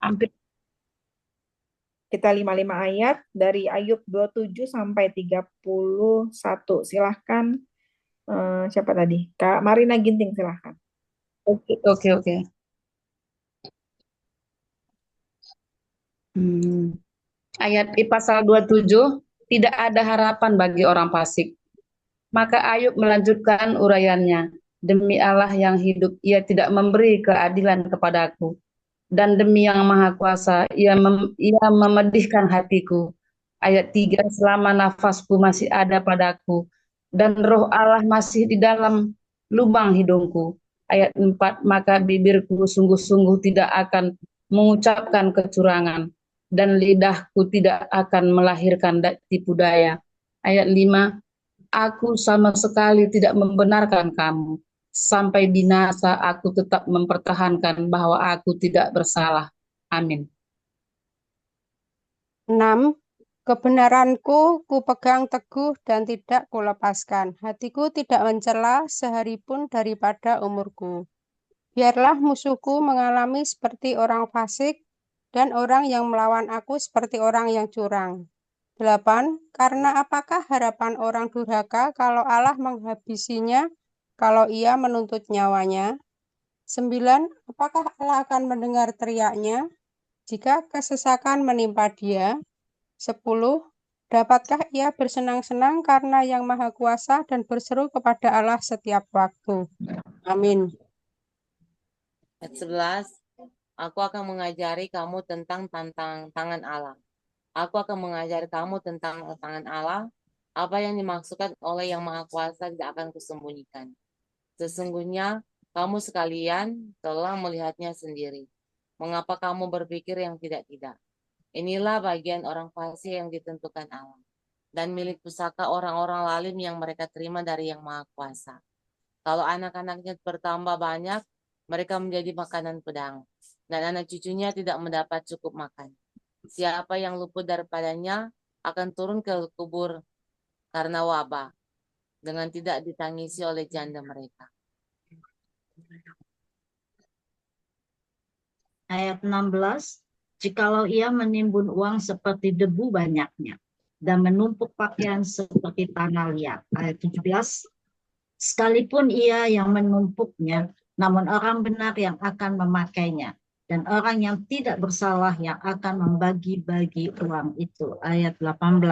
Hampir. Kita 55 ayat dari Ayub 27 sampai 31. Silahkan, siapa tadi? Kak Marina Ginting, silahkan. Oke, oke, oke. Hmm. Ayat di pasal 27, tidak ada harapan bagi orang fasik. Maka Ayub melanjutkan uraiannya. Demi Allah yang hidup, ia tidak memberi keadilan kepadaku. Dan demi yang maha kuasa, ia memedihkan hatiku. Ayat 3, selama nafasku masih ada padaku, dan roh Allah masih di dalam lubang hidungku. Ayat 4, maka bibirku sungguh-sungguh tidak akan mengucapkan kecurangan, dan lidahku tidak akan melahirkan tipu daya. Ayat 5, aku sama sekali tidak membenarkan kamu. Sampai binasa aku tetap mempertahankan bahwa aku tidak bersalah. Amin. 6. Kebenaranku kupegang teguh dan tidak kulepaskan. Hatiku tidak mencela sehari pun daripada umurku. Biarlah musuhku mengalami seperti orang fasik dan orang yang melawan aku seperti orang yang curang. 8. Karena apakah harapan orang durhaka kalau Allah menghabisinya, kalau ia menuntut nyawanya? 9. Apakah Allah akan mendengar teriaknya jika kesesakan menimpa dia? 10. Dapatkah ia bersenang-senang karena Yang Maha Kuasa dan berseru kepada Allah setiap waktu? Amin. Ayat 11, aku akan mengajari kamu tentang tangan Allah. Aku akan mengajari kamu tentang tangan Allah. Apa yang dimaksudkan oleh Yang Maha Kuasa tidak akan kusembunyikan. Sesungguhnya kamu sekalian telah melihatnya sendiri. Mengapa kamu berpikir yang tidak-tidak? Inilah bagian orang fasik yang ditentukan Allah, dan milik pusaka orang-orang lalim yang mereka terima dari Yang Maha Kuasa. Kalau anak-anaknya bertambah banyak, mereka menjadi makanan pedang, dan anak cucunya tidak mendapat cukup makan. Siapa yang luput daripadanya akan turun ke kubur karena wabah, dengan tidak ditangisi oleh janda mereka. Ayat 16, jikalau ia menimbun uang seperti debu banyaknya, dan menumpuk pakaian seperti tanah liat. Ayat 17, sekalipun ia yang menumpuknya, namun orang benar yang akan memakainya, dan orang yang tidak bersalah yang akan membagi-bagi uang itu. Ayat 18,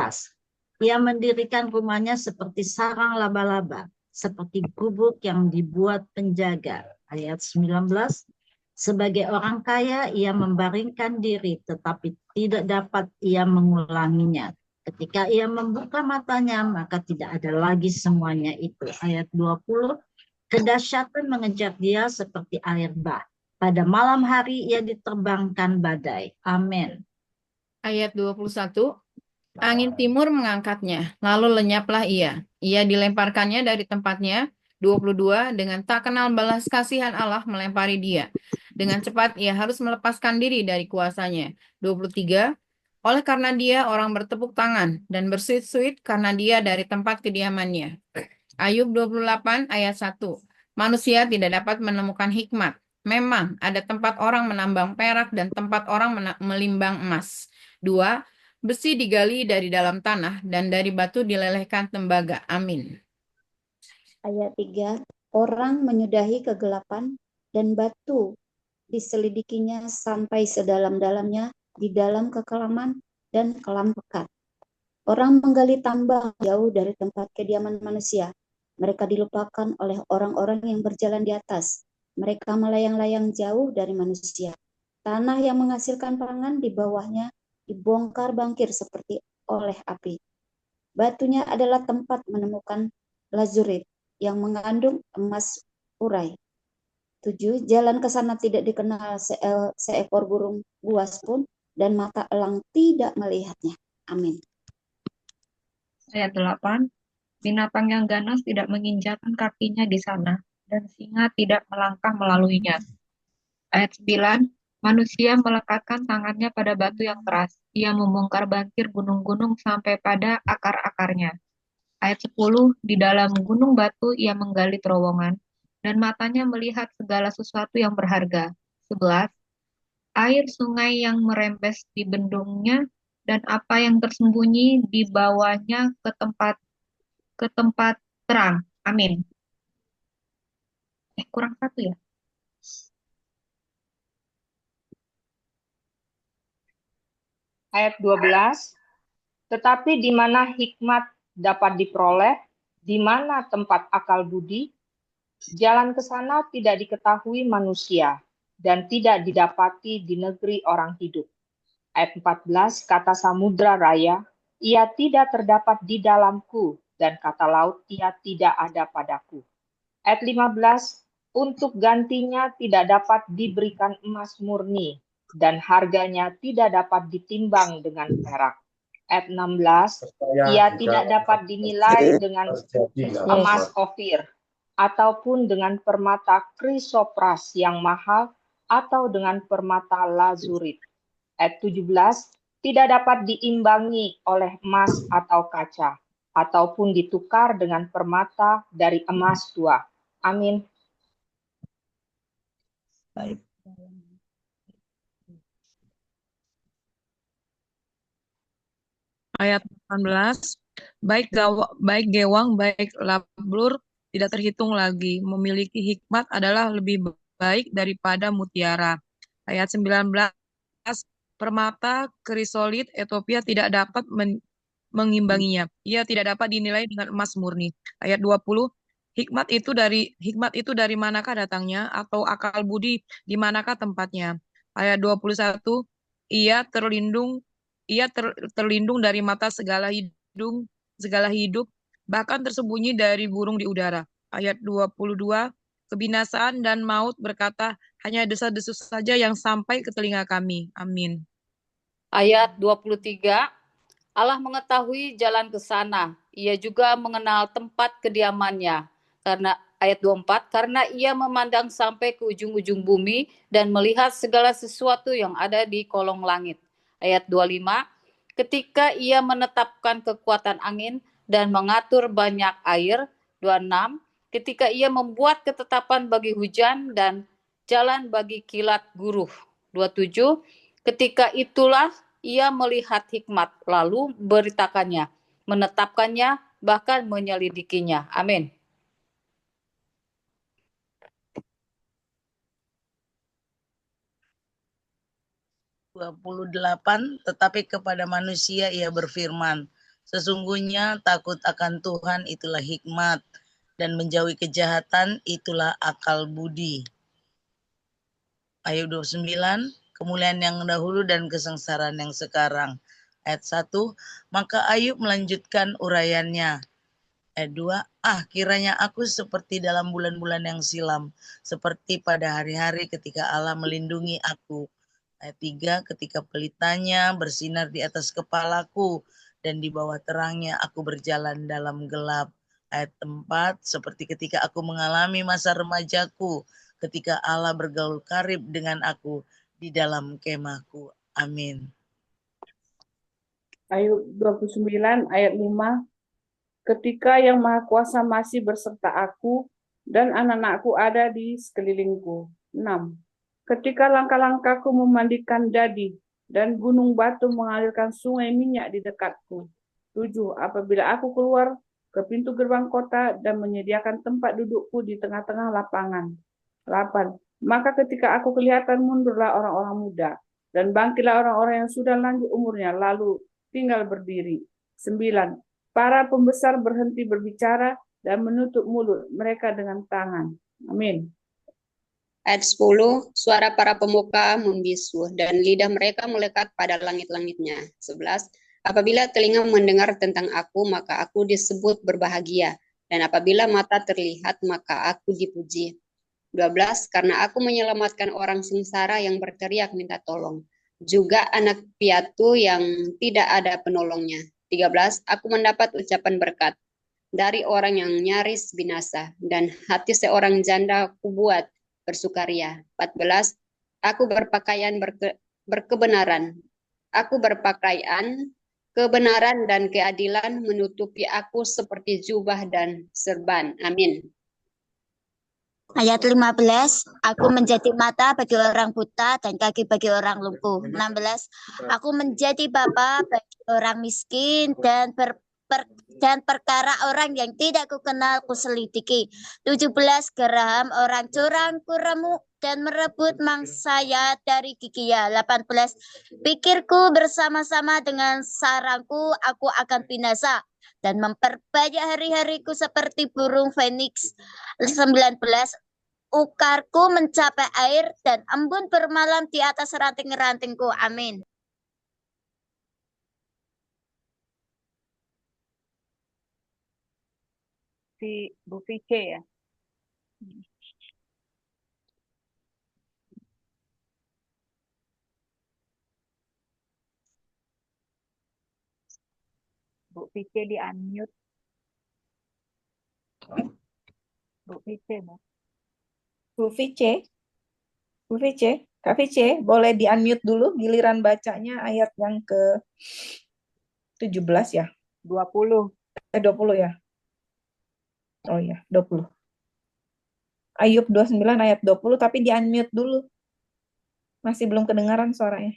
ia mendirikan rumahnya seperti sarang laba-laba, seperti gubuk yang dibuat penjaga. Ayat 19, sebagai orang kaya ia membaringkan diri, tetapi tidak dapat ia mengulanginya. Ketika ia membuka matanya, maka tidak ada lagi semuanya itu. Ayat 20, kedahsyatan mengejar dia seperti air bah. Pada malam hari ia diterbangkan badai. Amin. Ayat 21, angin timur mengangkatnya, lalu lenyaplah ia. Ia dilemparkannya dari tempatnya. 22, dengan tak kenal balas kasihan Allah melempari dia. Dengan cepat ia harus melepaskan diri dari kuasanya. 23, oleh karena dia orang bertepuk tangan dan bersuit-suit karena dia dari tempat kediamannya. Ayub 28 ayat 1, manusia tidak dapat menemukan hikmat. Memang ada tempat orang menambang perak dan tempat orang melimbang emas. 2, besi digali dari dalam tanah dan dari batu dilelehkan tembaga. Amin. Ayat 3, orang menyudahi kegelapan dan batu diselidikinya sampai sedalam-dalamnya di dalam kekelaman dan kelam pekat. Orang menggali tambang jauh dari tempat kediaman manusia. Mereka dilupakan oleh orang-orang yang berjalan di atas. Mereka melayang-layang jauh dari manusia. Tanah yang menghasilkan pangan di bawahnya dibongkar bangkir seperti oleh api. Batunya adalah tempat menemukan lazurit yang mengandung emas urai. 7, jalan ke sana tidak dikenal seekor burung buas pun, dan mata elang tidak melihatnya. Amin. Ayat 8, binatang yang ganas tidak menginjakkan kakinya di sana, dan singa tidak melangkah melaluinya. Ayat 9, manusia melekatkan tangannya pada batu yang keras. Ia membongkar bangkir gunung-gunung sampai pada akar-akarnya. Ayat 10, di dalam gunung batu ia menggali terowongan, dan matanya melihat segala sesuatu yang berharga. 11, air sungai yang merembes di bendungnya, dan apa yang tersembunyi di bawahnya ke tempat terang. Amin. Kurang satu ya. Ayat 12, tetapi di mana hikmat dapat diperoleh, di mana tempat akal budi, jalan ke sana tidak diketahui manusia, dan tidak didapati di negeri orang hidup. Ayat 14, kata samudra raya, ia tidak terdapat di dalamku, dan kata laut, ia tidak ada padaku. Ayat 15, untuk gantinya tidak dapat diberikan emas murni, dan harganya tidak dapat ditimbang dengan perak. Ayat 16, ia tidak dapat dinilai dengan emas ofir, ataupun dengan permata krisopras yang mahal, atau dengan permata lazurit. Ayat 17, tidak dapat diimbangi oleh emas atau kaca, ataupun ditukar dengan permata dari emas tua. Amin. Baik. Ayat 18, baik gewang, baik lablur tidak terhitung lagi. Memiliki hikmat adalah lebih baik daripada mutiara. Ayat 19, permata krisolit Ethiopia tidak dapat mengimbanginya. Ia tidak dapat dinilai dengan emas murni. Ayat 20, hikmat itu dari manakah datangnya, atau akal budi di manakah tempatnya? Ayat 21, ia terlindung dari mata segala hidup, bahkan tersembunyi dari burung di udara. Ayat 22, kebinasaan dan maut berkata, hanya desa-desus saja yang sampai ke telinga kami. Amin. Ayat 23, Allah mengetahui jalan ke sana, ia juga mengenal tempat kediamannya. Karena ayat 24, karena ia memandang sampai ke ujung-ujung bumi dan melihat segala sesuatu yang ada di kolong langit. Ayat 25, ketika ia menetapkan kekuatan angin dan mengatur banyak air. 26, ketika ia membuat ketetapan bagi hujan dan jalan bagi kilat guruh. 27, ketika itulah ia melihat hikmat, lalu beritakannya, menetapkannya, bahkan menyelidikinya. Amin. Tetapi kepada manusia ia berfirman, sesungguhnya takut akan Tuhan itulah hikmat, dan menjauhi kejahatan itulah akal budi. Ayat 29, kemuliaan yang dahulu dan kesengsaraan yang sekarang. Ayat 1, maka Ayub melanjutkan uraiannya. Ayat 2, kiranya aku seperti dalam bulan-bulan yang silam, seperti pada hari-hari ketika Allah melindungi aku. Ayat 3, ketika pelitanya bersinar di atas kepalaku, dan di bawah terangnya aku berjalan dalam gelap. Ayat 4, seperti ketika aku mengalami masa remajaku, ketika Allah bergaul karib dengan aku di dalam kemahku. Amin. Ayub 29 ayat 5, ketika yang Maha Kuasa masih berserta aku, dan anak-anakku ada di sekelilingku. 6, ketika langkah-langkahku memandikan dadi, dan gunung batu mengalirkan sungai minyak di dekatku. 7, apabila aku keluar ke pintu gerbang kota dan menyediakan tempat dudukku di tengah-tengah lapangan. 8, maka ketika aku kelihatan, mundurlah orang-orang muda, dan bangkitlah orang-orang yang sudah lanjut umurnya, lalu tinggal berdiri. 9, para pembesar berhenti berbicara dan menutup mulut mereka dengan tangan. Amin. Ayat 10, suara para pemuka membisu dan lidah mereka melekat pada langit-langitnya. 11, apabila telinga mendengar tentang aku, maka aku disebut berbahagia. Dan apabila mata terlihat, maka aku dipuji. 12, karena aku menyelamatkan orang sengsara yang berteriak minta tolong. Juga anak piatu yang tidak ada penolongnya. 13, aku mendapat ucapan berkat dari orang yang nyaris binasa, dan hati seorang janda kubuat bersukaria. 14, aku berpakaian berkebenaran. Aku berpakaian kebenaran dan keadilan menutupi aku seperti jubah dan serban. Amin. Ayat 15, aku menjadi mata bagi orang buta dan kaki bagi orang lumpuh. 16, aku menjadi bapa bagi orang miskin dan dan perkara orang yang tidak kukenal kuselidiki. 17, geram orang curang kuremuk dan merebut mangsanya dari giginya. 18, pikirku bersama-sama dengan sarangku, aku akan binasa dan memperbanyak hari-hariku seperti burung feniks. 19, ukarku mencapai air dan embun bermalam di atas ranting-rantingku. Amin. Si Bu Vice ya. Bu Vice di unmute. Bu Vice, Bu. Bu Vice, Bu Vice, Kak Vice, boleh di unmute dulu giliran bacanya ayat yang ke 17 ya? 20. 20 ya? Oh iya, 20. Ayub 29 ayat 20, tapi di unmute dulu. Masih belum kedengaran suaranya.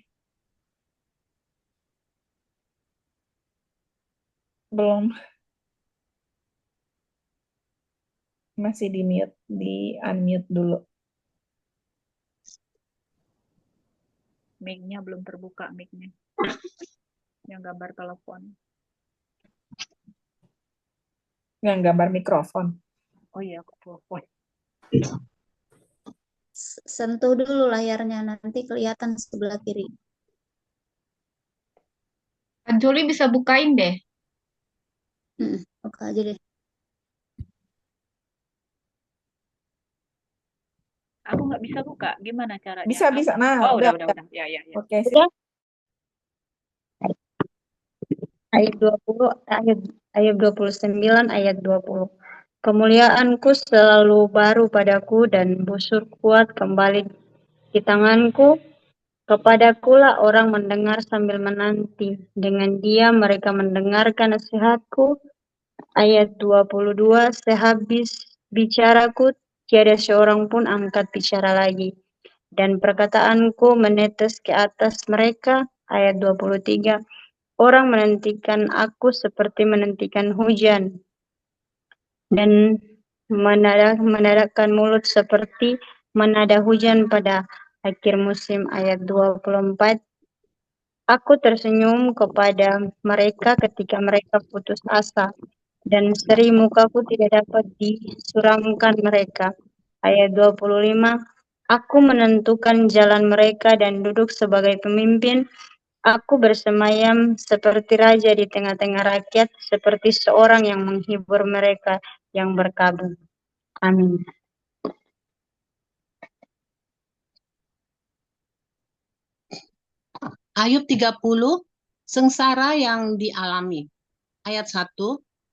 Belum. Masih di mute, di unmute dulu. Mic-nya belum terbuka, mic-nya. Yang gambar telepon. Yang gambar mikrofon. Oh iya, telepon. Sentuh dulu layarnya, nanti kelihatan sebelah kiri. Kak Juli bisa bukain deh. Buka aja deh. Aku nggak bisa buka. Gimana caranya? Bisa. Nah, oh, udah. udah. Ya. Oke, Ayat 20, ayat 29, ayat 20. Kemuliaanku selalu baru padaku dan busur kuat kembali di tanganku. Kepadakulah orang mendengar sambil menanti. Dengan diam mereka mendengarkan nasihatku. Ayat 22, sehabis bicaraku, tiada seorang pun angkat bicara lagi. Dan perkataanku menetes ke atas mereka. Ayat 23, orang menantikan aku seperti menantikan hujan. Dan menadahkan mulut seperti menada hujan pada akhir musim. Ayat 24, aku tersenyum kepada mereka ketika mereka putus asa, dan seri mukaku tidak dapat disuramkan mereka. Ayat 25, aku menentukan jalan mereka dan duduk sebagai pemimpin. Aku bersemayam seperti raja di tengah-tengah rakyat, seperti seorang yang menghibur mereka yang berkabung. Amin. Ayub 30, sengsara yang dialami. Ayat 1,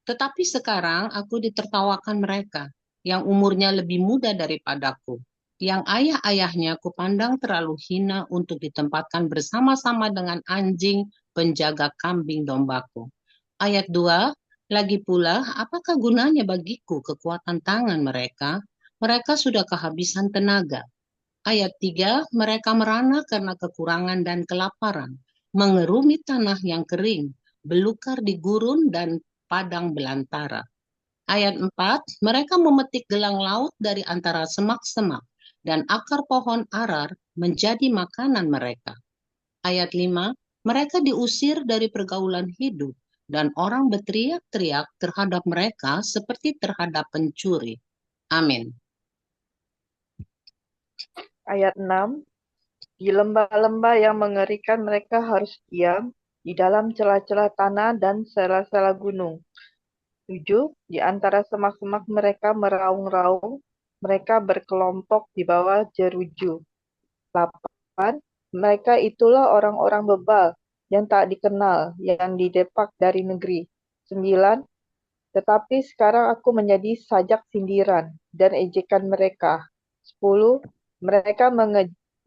tetapi sekarang aku ditertawakan mereka, yang umurnya lebih muda daripadaku, yang ayah-ayahnya kupandang terlalu hina untuk ditempatkan bersama-sama dengan anjing penjaga kambing dombaku. Ayat 2, lagi pula, apakah gunanya bagiku kekuatan tangan mereka? Mereka sudah kehabisan tenaga. Ayat 3, mereka merana karena kekurangan dan kelaparan, mengerumit tanah yang kering, belukar di gurun dan padang belantara. Ayat 4, mereka memetik gelang laut dari antara semak-semak, dan akar pohon arar menjadi makanan mereka. Ayat 5, mereka diusir dari pergaulan hidup, dan orang berteriak-teriak terhadap mereka seperti terhadap pencuri. Amin. Ayat 6, di lembah-lembah yang mengerikan mereka harus diam, di dalam celah-celah tanah dan sela-sela gunung. 7, di antara semak-semak mereka meraung-raung, mereka berkelompok di bawah jeruju. 8, mereka itulah orang-orang bebal yang tak dikenal, yang didepak dari negeri. 9, tetapi sekarang aku menjadi sajak sindiran dan ejekan mereka. 10, mereka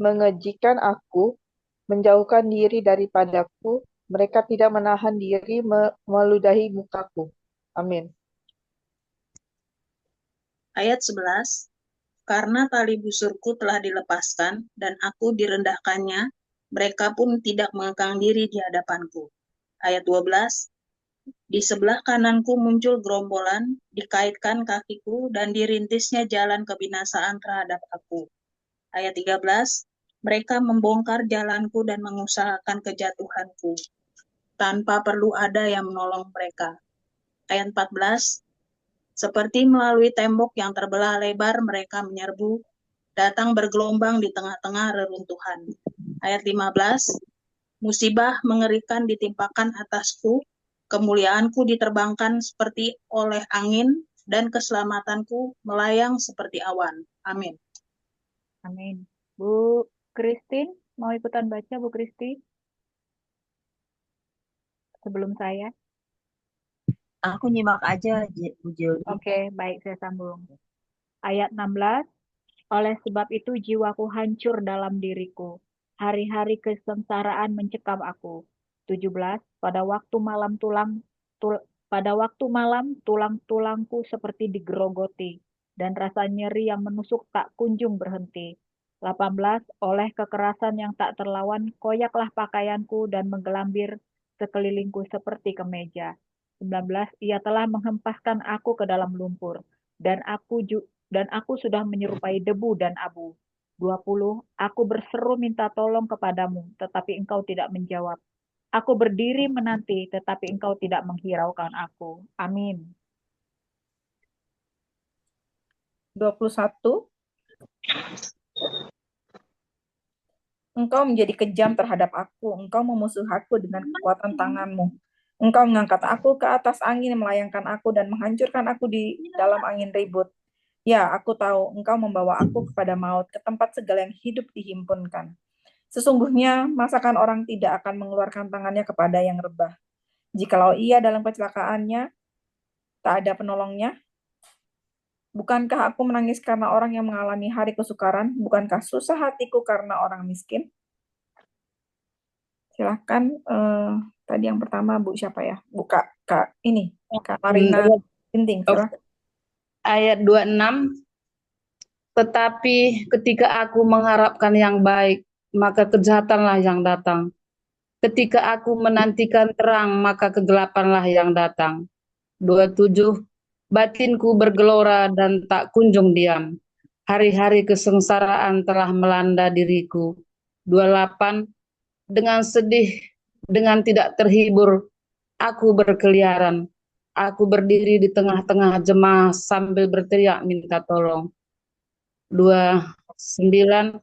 mengejikan aku, menjauhkan diri daripadaku, mereka tidak menahan diri meludahi mukaku. Amin. Ayat 11, karena tali busurku telah dilepaskan dan aku direndahkannya, mereka pun tidak mengekang diri di hadapanku. Ayat 12, di sebelah kananku muncul gerombolan, dikaitkan kakiku, dan dirintisnya jalan kebinasaan terhadap aku. Ayat 13, mereka membongkar jalanku dan mengusahakan kejatuhanku, tanpa perlu ada yang menolong mereka. Ayat 14, seperti melalui tembok yang terbelah lebar mereka menyerbu, datang bergelombang di tengah-tengah reruntuhan. Ayat 15, musibah mengerikan ditimpakan atasku, kemuliaanku diterbangkan seperti oleh angin, dan keselamatanku melayang seperti awan. Amin. Amin. Bu Christine, mau ikutan baca Bu Christine? Sebelum saya. Aku nyimak aja, Bu Jildi. Oke, baik, saya sambung. Ayat 16, oleh sebab itu jiwaku hancur dalam diriku. Hari-hari kesengsaraan mencekam aku. 17, pada waktu malam tulang-tulangku seperti digerogoti, dan rasa nyeri yang menusuk tak kunjung berhenti. 18, oleh kekerasan yang tak terlawan, koyaklah pakaianku dan menggelambir sekelilingku seperti kemeja. 19, ia telah menghempaskan aku ke dalam lumpur, dan aku sudah menyerupai debu dan abu. 20, aku berseru minta tolong kepadamu, tetapi engkau tidak menjawab. Aku berdiri menanti, tetapi engkau tidak menghiraukan aku. Amin. 21. Engkau menjadi kejam terhadap aku, engkau memusuhi aku dengan kekuatan tanganmu. Engkau mengangkat aku ke atas angin, melayangkan aku dan menghancurkan aku di dalam angin ribut. Ya, aku tahu, engkau membawa aku kepada maut, ke tempat segala yang hidup dihimpunkan. Sesungguhnya, masakan orang tidak akan mengeluarkan tangannya kepada yang rebah. Jikalau ia dalam kecelakaannya, tak ada penolongnya. Bukankah aku menangis karena orang yang mengalami hari kesukaran? Bukankah susah hatiku karena orang miskin? Silakan, tadi yang pertama Bu siapa ya? Bu Kak ini, Kak Marina Ginting. Silakan. Ayat 26, tetapi ketika aku mengharapkan yang baik, maka kejahatanlah yang datang. Ketika aku menantikan terang, maka kegelapanlah yang datang. 27, batinku bergelora dan tak kunjung diam. Hari-hari kesengsaraan telah melanda diriku. 28, dengan sedih, dengan tidak terhibur, aku berkeliaran. Aku berdiri di tengah-tengah jemaah sambil berteriak minta tolong. 29,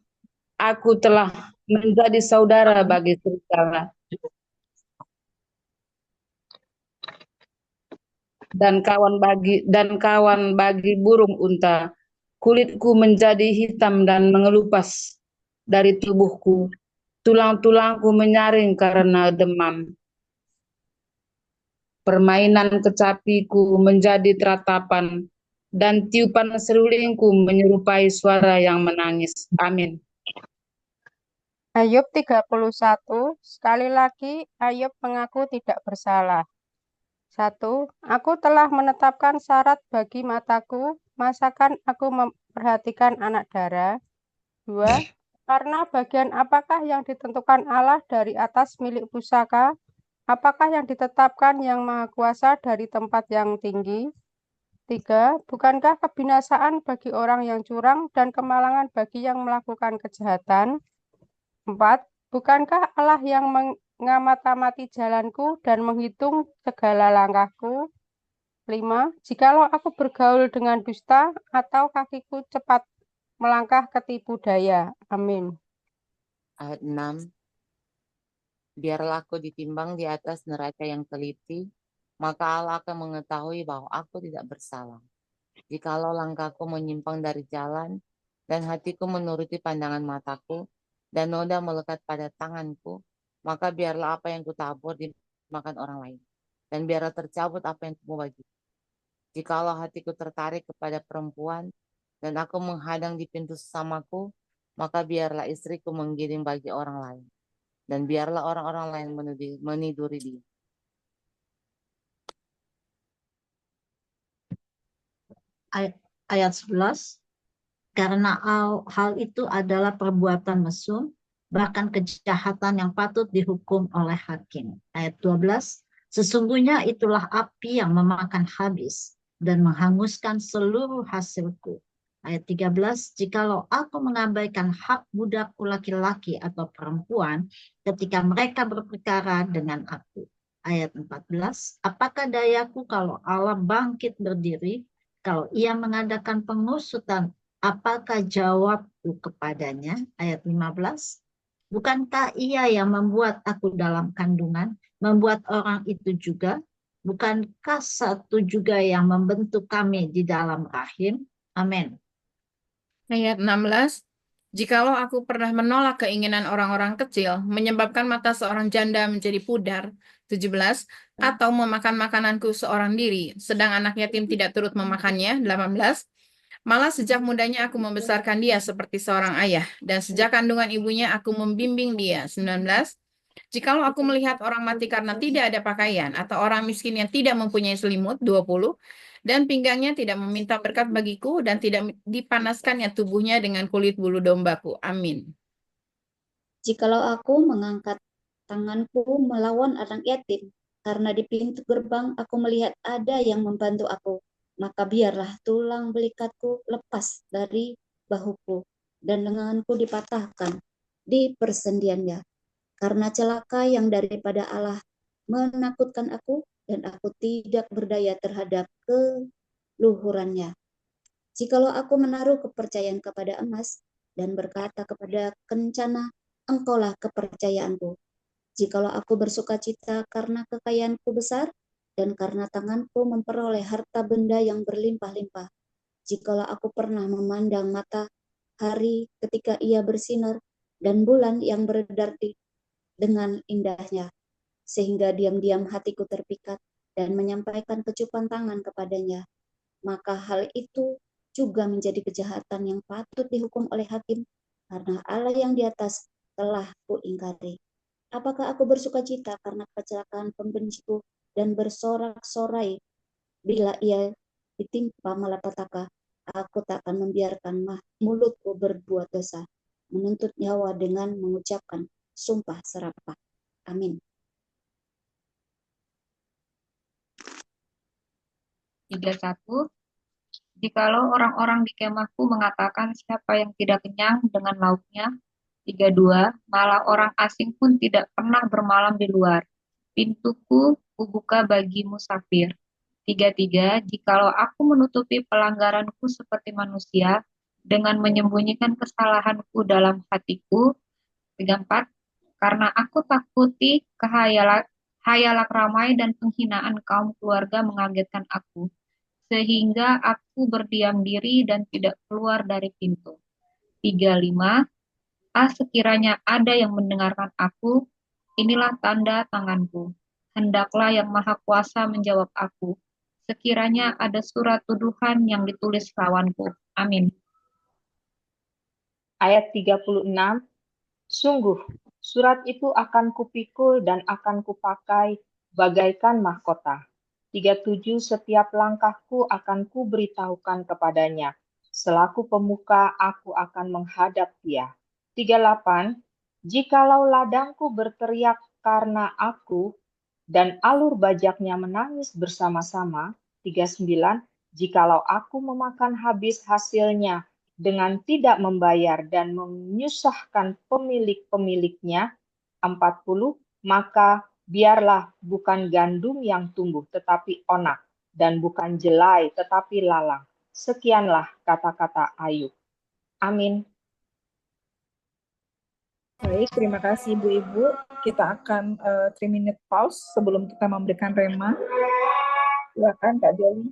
aku telah menjadi saudara bagi serigala dan kawan bagi burung unta. Kulitku menjadi hitam dan mengelupas dari tubuhku. Tulang-tulangku menyaring karena demam. Permainan kecapiku menjadi teratapan, dan tiupan serulingku menyerupai suara yang menangis. Amin. Ayub 31, sekali lagi Ayub mengaku tidak bersalah. 1. Aku telah menetapkan syarat bagi mataku, masakan aku memperhatikan anak dara. 2. Karena bagian apakah yang ditentukan Allah dari atas milik pusaka? Apakah yang ditetapkan yang Maha Kuasa dari tempat yang tinggi? 3. Bukankah kebinasaan bagi orang yang curang dan kemalangan bagi yang melakukan kejahatan? 4. Bukankah Allah yang mengamati jalanku dan menghitung segala langkahku? 5. Jikalau aku bergaul dengan dusta atau kakiku cepat melangkah ke tipu daya. Amin. Ayat 6, biarlah aku ditimbang di atas neraca yang teliti, maka Allah akan mengetahui bahwa aku tidak bersalah. Jikalau langkahku menyimpang dari jalan, dan hatiku menuruti pandangan mataku, dan noda melekat pada tanganku, maka biarlah apa yang kutabur dimakan orang lain, dan biarlah tercabut apa yang kubagi. Jikalau hatiku tertarik kepada perempuan, dan aku menghadang di pintu sesamaku, maka biarlah istriku menggiring bagi orang lain, dan biarlah orang-orang lain meniduri dia. Ayat 11, karena hal itu adalah perbuatan mesum, bahkan kejahatan yang patut dihukum oleh hakim. Ayat 12, sesungguhnya itulah api yang memakan habis dan menghanguskan seluruh hasilku. Ayat 13, jikalau aku mengabaikan hak budakku laki-laki atau perempuan ketika mereka berperkara dengan aku. Ayat 14, apakah dayaku kalau Allah bangkit berdiri, kalau ia mengadakan pengusutan, apakah jawabku kepadanya? Ayat 15, bukankah ia yang membuat aku dalam kandungan, membuat orang itu juga? Bukankah satu juga yang membentuk kami di dalam rahim? Amin. Ayat 16, jikalau aku pernah menolak keinginan orang-orang kecil, menyebabkan mata seorang janda menjadi pudar, 17, atau memakan makananku seorang diri, sedang anak yatim tidak turut memakannya, 18, malah sejak mudanya aku membesarkan dia seperti seorang ayah, dan sejak kandungan ibunya aku membimbing dia, 19, jikalau aku melihat orang mati karena tidak ada pakaian, atau orang miskin yang tidak mempunyai selimut, 20, dan pinggangnya tidak meminta berkat bagiku, dan tidak dipanaskannya tubuhnya dengan kulit bulu dombaku. Amin. Jikalau aku mengangkat tanganku melawan anak yatim, karena di pintu gerbang aku melihat ada yang membantu aku, maka biarlah tulang belikatku lepas dari bahuku, dan lenganku dipatahkan di persendiannya. Karena celaka yang daripada Allah menakutkan aku, dan aku tidak berdaya terhadap keluhurannya. Jikalau aku menaruh kepercayaan kepada emas, dan berkata kepada kencana, engkaulah kepercayaanku. Jikalau aku bersuka cita karena kekayaanku besar, dan karena tanganku memperoleh harta benda yang berlimpah-limpah. Jikalau aku pernah memandang matahari ketika ia bersinar, dan bulan yang beredar dengan indahnya, sehingga diam-diam hatiku terpikat dan menyampaikan kecupan tangan kepadanya, maka hal itu juga menjadi kejahatan yang patut dihukum oleh hakim, karena Allah yang di atas telah kuingkari. Apakah aku bersuka cita karena kecelakaan pembenciku dan bersorak-sorai bila ia ditimpa malapetaka? Aku tak akan membiarkan mulutku berbuat dosa, menuntut nyawa dengan mengucapkan sumpah serapah. Amin. 31. Jikalau orang-orang di kemahku mengatakan siapa yang tidak kenyang dengan lauknya. 32. Malah orang asing pun tidak pernah bermalam di luar. Pintuku kubuka bagi musafir. 33. Jikalau aku menutupi pelanggaranku seperti manusia dengan menyembunyikan kesalahanku dalam hatiku. 34. Karena aku takuti hayalan ramai dan penghinaan kaum keluarga mengagetkan aku, sehingga aku berdiam diri dan tidak keluar dari pintu. 35. Sekiranya ada yang mendengarkan aku, inilah tanda tanganku. Hendaklah yang Maha Kuasa menjawab aku. Sekiranya ada surat tuduhan yang ditulis lawanku. Amin. Ayat 36, sungguh, surat itu akan kupikul dan akan kupakai bagaikan mahkota. 37, setiap langkahku akan kuberitahukan kepadanya. Selaku pemuka, aku akan menghadap dia. 38, jikalau ladangku berteriak karena aku, dan alur bajaknya menangis bersama-sama. 39, jikalau aku memakan habis hasilnya dengan tidak membayar dan menyusahkan pemilik-pemiliknya. 40, maka biarlah bukan gandum yang tumbuh tetapi onak, dan bukan jelai tetapi lalang. Sekianlah kata-kata Ayub. Amin. Baik, terima kasih Ibu-Ibu. Kita akan 3-minute pause sebelum kita memberikan rema. Silakan Kak Dewi.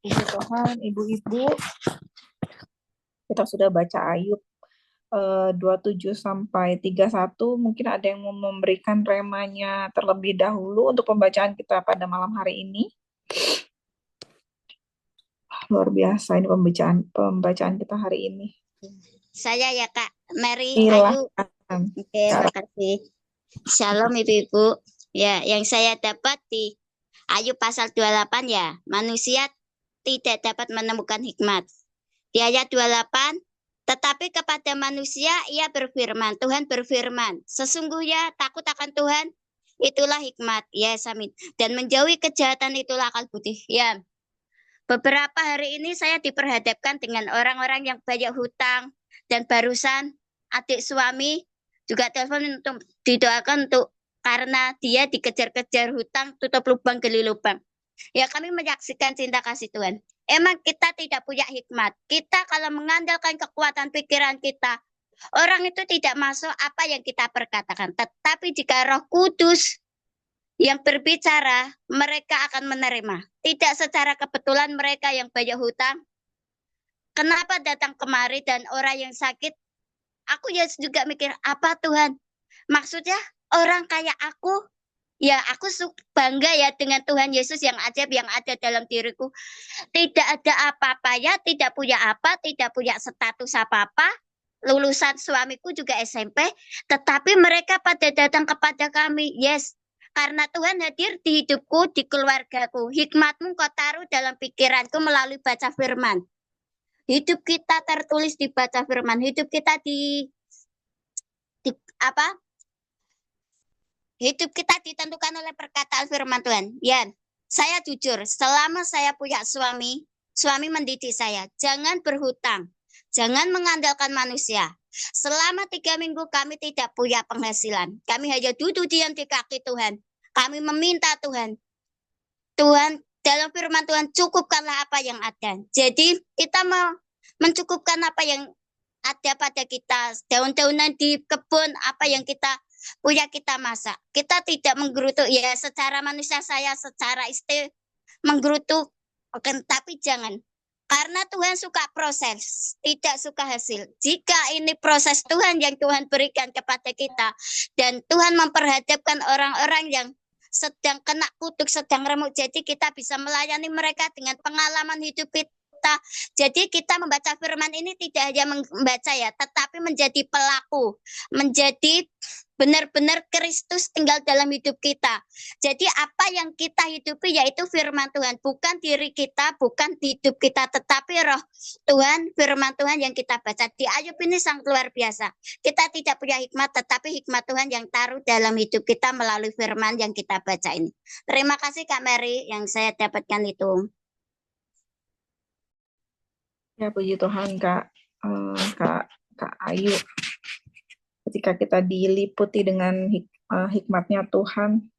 Puji Tuhan, Ibu-ibu, kita sudah baca Ayub 27 sampai 31. Mungkin ada yang mau memberikan remanya terlebih dahulu untuk pembacaan kita pada malam hari ini. Luar biasa ini pembacaan kita hari ini. Saya ya Kak, Mary Ayu. Silakan. Oke, makasih. Shalom Ibu-ibu. Ya, yang saya dapat di Ayub pasal 28 ya, manusia tidak dapat menemukan hikmat. Di ayat 28, Tetapi kepada manusia ia berfirman, Tuhan berfirman, sesungguhnya takut akan Tuhan itulah hikmat. Yes, amin. Dan menjauhi kejahatan itulah akal budi. Ya. Beberapa hari ini saya diperhadapkan dengan orang-orang yang banyak hutang dan barusan adik suami juga telepon untuk didoakan untuk karena dia dikejar-kejar hutang, tutup lubang gali lubang. Ya, kami menyaksikan cinta kasih Tuhan. Emang kita tidak punya hikmat. Kita kalau mengandalkan kekuatan pikiran kita, orang itu tidak masuk apa yang kita perkatakan. Tetapi jika Roh Kudus yang berbicara, mereka akan menerima. Tidak secara kebetulan mereka yang banyak hutang. Kenapa datang kemari dan orang yang sakit? Aku ya juga mikir, apa Tuhan? Maksudnya orang kayak aku, ya aku bangga ya dengan Tuhan Yesus yang ajaib yang ada dalam diriku. Tidak ada apa-apanya, tidak punya apa, tidak punya status apa-apa. Lulusan suamiku juga SMP, tetapi mereka pada datang kepada kami. Yes, karena Tuhan hadir di hidupku, di keluargaku. Hikmatmu kau taruh dalam pikiranku melalui baca firman. Hidup kita tertulis di baca firman. Hidup kita hidup kita ditentukan oleh perkataan firman Tuhan. Ya, saya jujur, selama saya punya suami mendidik saya, jangan berhutang, jangan mengandalkan manusia. Selama 3 minggu kami tidak punya penghasilan. Kami hanya duduk diam di kaki Tuhan. Kami meminta Tuhan, dalam firman Tuhan, cukupkanlah apa yang ada. Jadi kita mau mencukupkan apa yang ada pada kita. Daun-daunan di kebun, apa yang kita punya kita masak. Kita tidak menggerutu, ya secara manusia saya secara istri menggerutu, tapi jangan. Karena Tuhan suka proses, tidak suka hasil. Jika ini proses Tuhan yang Tuhan berikan kepada kita, dan Tuhan memperhadapkan orang-orang yang sedang kena kutuk, sedang remuk, jadi kita bisa melayani mereka dengan pengalaman hidup kita. Jadi kita membaca firman ini tidak hanya membaca ya, tetapi menjadi pelaku, menjadi benar-benar Kristus tinggal dalam hidup kita. Jadi apa yang kita hidupi yaitu firman Tuhan, bukan diri kita, bukan hidup kita, tetapi Roh Tuhan, firman Tuhan yang kita baca. Di Ayub ini sangat luar biasa. Kita tidak punya hikmat, tetapi hikmat Tuhan yang taruh dalam hidup kita melalui firman yang kita baca ini. Terima kasih Kak Mary yang saya dapatkan itu. Ya, puji Tuhan Kak Ayu. Ketika kita diliputi dengan hikmatnya Tuhan,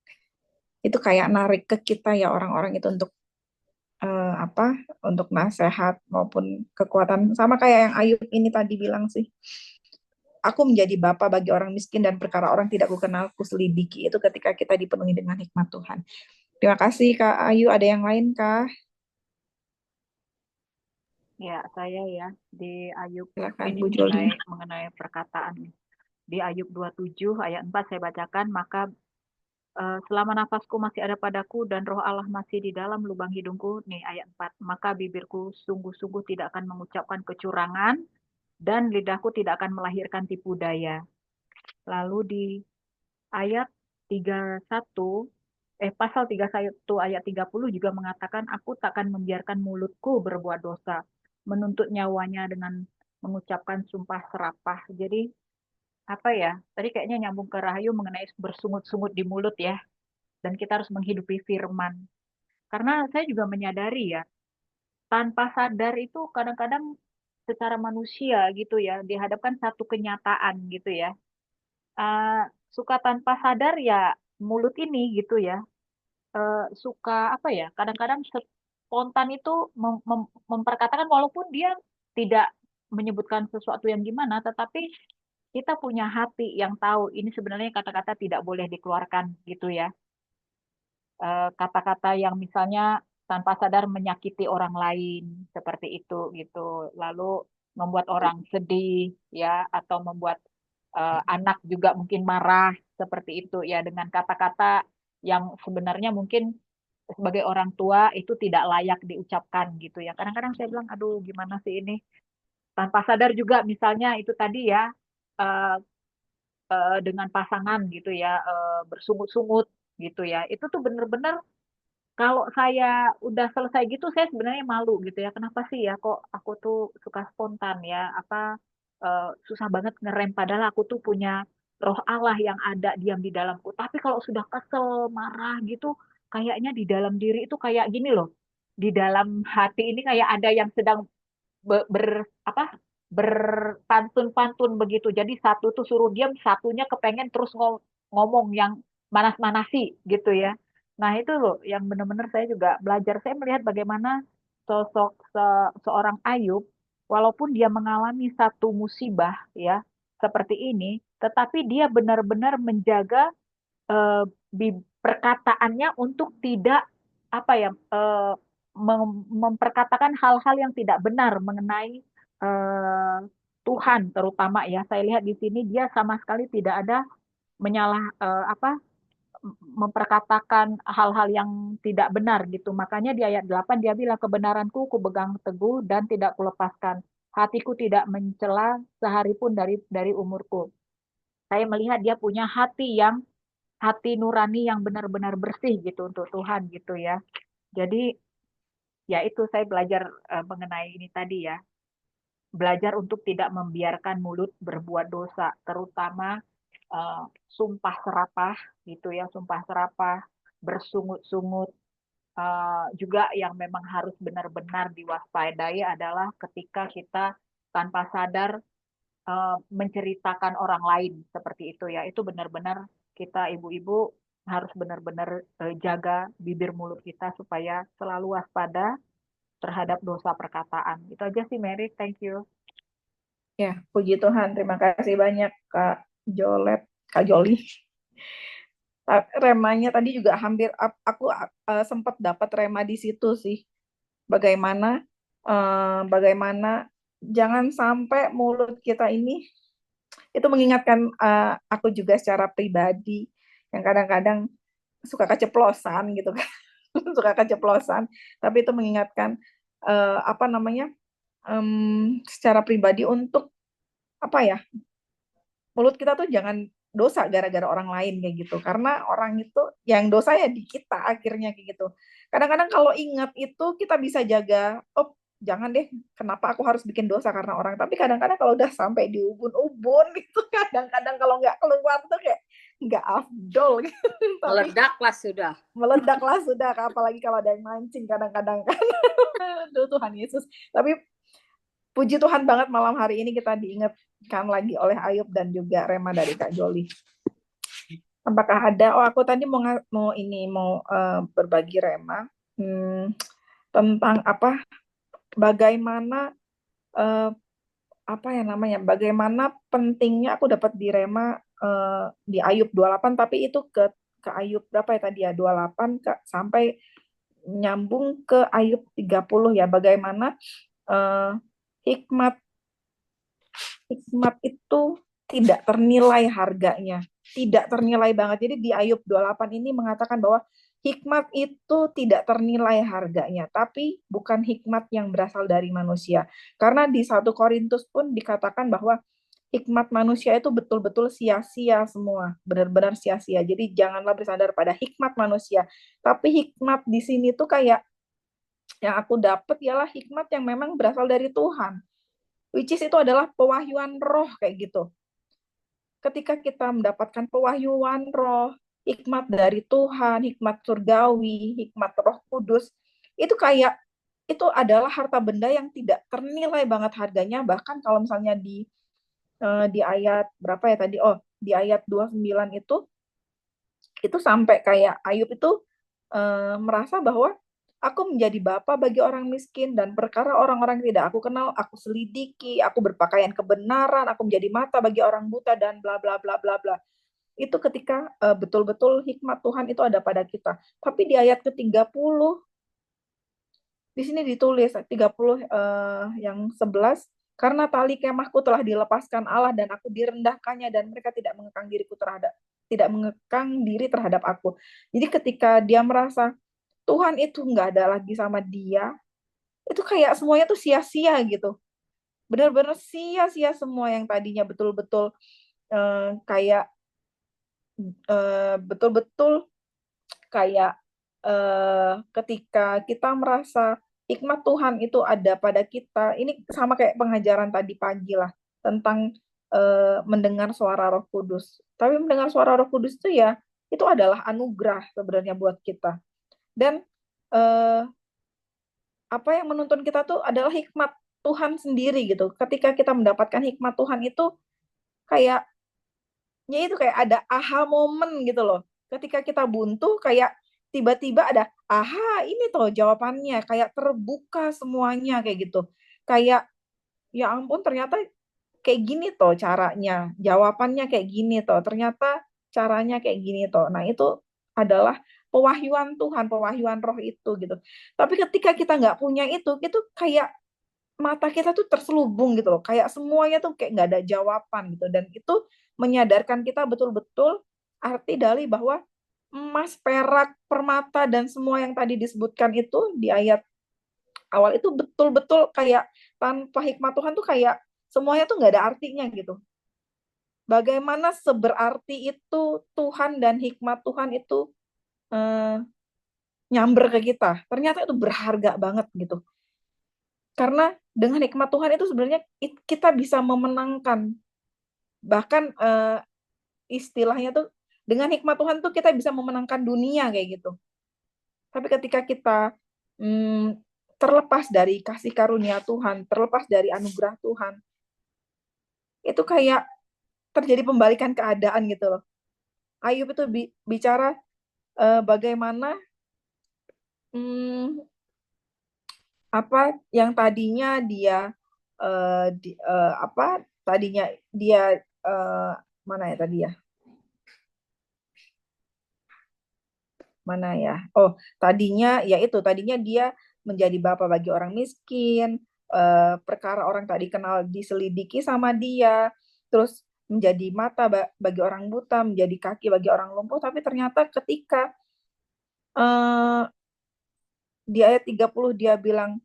itu kayak narik ke kita ya orang-orang itu untuk untuk nasihat maupun kekuatan. Sama kayak yang Ayub ini tadi bilang sih. Aku menjadi bapa bagi orang miskin dan perkara orang tidak kukenal kuselidiki. Itu ketika kita dipenuhi dengan hikmat Tuhan. Terima kasih Kak Ayu. Ada yang lain Kak? Ya, saya ya di Ayub Silakan ini Bu Joli. mengenai perkataan. Di Ayub 27 ayat 4 saya bacakan, maka selama nafasku masih ada padaku dan roh Allah masih di dalam lubang hidungku, nih ayat 4, maka bibirku sungguh-sungguh tidak akan mengucapkan kecurangan dan lidahku tidak akan melahirkan tipu daya. Lalu di ayat 31, pasal 31 ayat 30 juga mengatakan, aku takkan membiarkan mulutku berbuat dosa, menuntut nyawanya dengan mengucapkan sumpah serapah. Jadi apa ya, tadi kayaknya nyambung ke Rahayu mengenai bersungut-sungut di mulut ya, dan kita harus menghidupi firman. Karena saya juga menyadari ya, tanpa sadar itu kadang-kadang secara manusia gitu ya, dihadapkan satu kenyataan gitu ya. Suka tanpa sadar ya mulut ini gitu ya, suka apa ya, kadang-kadang spontan itu memperkatakan walaupun dia tidak menyebutkan sesuatu yang gimana, tetapi kita punya hati yang tahu ini sebenarnya kata-kata tidak boleh dikeluarkan gitu ya. Kata-kata yang misalnya tanpa sadar menyakiti orang lain seperti itu gitu. Lalu membuat orang sedih ya, atau membuat anak juga mungkin marah seperti itu ya, dengan kata-kata yang sebenarnya mungkin sebagai orang tua itu tidak layak diucapkan gitu ya. Kadang-kadang saya bilang, aduh gimana sih ini, tanpa sadar juga misalnya itu tadi ya, dengan pasangan gitu ya, bersungut-sungut gitu ya, itu tuh bener-bener kalau saya udah selesai gitu saya sebenarnya malu gitu ya, kenapa sih ya kok aku tuh suka spontan ya, apa susah banget ngerem, padahal aku tuh punya roh Allah yang ada diam di dalamku. Tapi kalau sudah kesel, marah gitu, kayaknya di dalam diri itu kayak gini loh. Di dalam hati ini kayak ada yang sedang berpantun-pantun begitu. Jadi satu tuh suruh diam, satunya kepengen terus ngomong yang manas-manasi gitu ya. Nah itu loh yang benar-benar saya juga belajar. Saya melihat bagaimana sosok seorang Ayub, walaupun dia mengalami satu musibah ya seperti ini, tetapi dia benar-benar menjaga eh, perkataannya untuk tidak apa ya memperkatakan hal-hal yang tidak benar mengenai eh, Tuhan terutama ya. Saya lihat di sini dia sama sekali tidak ada menyalah memperkatakan hal-hal yang tidak benar gitu. Makanya di ayat 8 dia bilang kebenaranku ku pegang teguh dan tidak kulepaskan. Hatiku tidak mencela sehari pun dari umurku. Saya melihat dia punya hati nurani yang benar-benar bersih gitu untuk Tuhan gitu ya. Jadi ya itu saya belajar mengenai ini tadi ya. Belajar untuk tidak membiarkan mulut berbuat dosa, terutama sumpah serapah gitu ya, sumpah serapah, bersungut-sungut. Juga yang memang harus benar-benar diwaspadai adalah ketika kita tanpa sadar menceritakan orang lain seperti itu ya. Itu benar-benar kita ibu-ibu harus benar-benar jaga bibir mulut kita supaya selalu waspada terhadap dosa perkataan. Itu aja sih Mary, thank you. Ya, puji Tuhan. Terima kasih banyak Kak Joli. Remanya tadi juga hampir aku sempat dapat rema di situ sih. Bagaimana jangan sampai mulut kita ini itu mengingatkan aku juga secara pribadi yang kadang-kadang suka keceplosan gitu kan. Suka keceplosan, tapi itu mengingatkan secara pribadi untuk mulut kita tuh jangan dosa gara-gara orang lain kayak gitu, karena orang itu yang dosa ya di kita akhirnya kayak gitu. Kadang-kadang kalau ingat itu kita bisa jaga, oh jangan deh, kenapa aku harus bikin dosa karena orang. Tapi kadang-kadang kalau udah sampai di ubun-ubun gitu, kadang-kadang kalau nggak keluar tuh kayak nggak afdol gitu. Meledaklah sudah, apalagi kalau ada yang mancing kadang-kadang kan. Aduh Tuhan Yesus. Tapi puji Tuhan banget malam hari ini kita diingatkan lagi oleh Ayub dan juga rema dari Kak Joli. Apakah ada? Oh, aku tadi mau berbagi rema tentang bagaimana bagaimana pentingnya. Aku dapat di rema di Ayub 28, tapi itu ke Ayub berapa ya tadi ya, 28 sampai nyambung ke Ayub 30 ya, bagaimana hikmat itu tidak ternilai harganya, tidak ternilai banget. Jadi di Ayub 28 ini mengatakan bahwa hikmat itu tidak ternilai harganya, tapi bukan hikmat yang berasal dari manusia. Karena di 1 Korintus pun dikatakan bahwa hikmat manusia itu betul-betul sia-sia semua, benar-benar sia-sia. Jadi janganlah bersandar pada hikmat manusia, tapi hikmat di sini tuh kayak yang aku dapat ialah hikmat yang memang berasal dari Tuhan, which is itu adalah pewahyuan roh kayak gitu. Ketika kita mendapatkan pewahyuan roh, hikmat dari Tuhan, hikmat surgawi, hikmat Roh Kudus, itu kayak itu adalah harta benda yang tidak ternilai banget harganya. Bahkan kalau misalnya di ayat berapa ya tadi? Oh, di ayat 29 itu sampai kayak Ayub itu merasa bahwa aku menjadi bapa bagi orang miskin dan perkara orang-orang tidak aku kenal, aku selidiki, aku berpakaian kebenaran, aku menjadi mata bagi orang buta dan bla bla bla bla bla. Itu ketika betul-betul hikmat Tuhan itu ada pada kita. Tapi di ayat ke-30 di sini ditulis 30 yang 11, karena tali kemahku telah dilepaskan Allah dan aku direndahkannya dan mereka tidak mengekang diri terhadap aku. Jadi ketika dia merasa Tuhan itu nggak ada lagi sama dia, itu kayak semuanya tuh sia-sia gitu. Benar-benar sia-sia semua yang tadinya betul-betul kayak betul-betul kayak ketika kita merasa hikmat Tuhan itu ada pada kita. Ini sama kayak pengajaran tadi pagi lah. tentang mendengar suara Roh Kudus. Tapi mendengar suara Roh Kudus itu ya, itu adalah anugerah sebenarnya buat kita. Dan apa yang menuntun kita tuh adalah hikmat Tuhan sendiri gitu. Ketika kita mendapatkan hikmat Tuhan itu kayak ada aha momen gitu loh. Ketika kita buntu kayak tiba-tiba ada aha ini tuh jawabannya, kayak terbuka semuanya kayak gitu. Kayak ya ampun ternyata kayak gini toh caranya, jawabannya kayak gini toh, ternyata caranya kayak gini toh. Nah itu adalah pewahyuan Tuhan, pewahyuan Roh itu gitu. Tapi ketika kita nggak punya itu kayak mata kita tuh terselubung gitu loh, kayak semuanya tuh kayak nggak ada jawaban gitu. Dan itu menyadarkan kita betul-betul arti dari bahwa emas, perak, permata, dan semua yang tadi disebutkan itu di ayat awal itu betul-betul kayak tanpa hikmat Tuhan tuh kayak semuanya tuh nggak ada artinya gitu. Bagaimana seberarti itu Tuhan dan hikmat Tuhan itu nyamber ke kita. Ternyata itu berharga banget gitu. Karena dengan hikmat Tuhan itu sebenarnya kita bisa memenangkan. Bahkan istilahnya tuh dengan hikmat Tuhan tuh kita bisa memenangkan dunia kayak gitu. Tapi ketika kita terlepas dari kasih karunia Tuhan, terlepas dari anugerah Tuhan, itu kayak terjadi pembalikan keadaan gitu loh. Ayub itu bicara bagaimana apa yang tadinya dia tadinya dia mana ya tadi ya? Mana ya? Oh, tadinya dia menjadi bapa bagi orang miskin, perkara orang tak dikenal diselidiki sama dia, terus menjadi mata bagi orang buta, menjadi kaki bagi orang lumpuh, tapi ternyata ketika di ayat 30 dia bilang,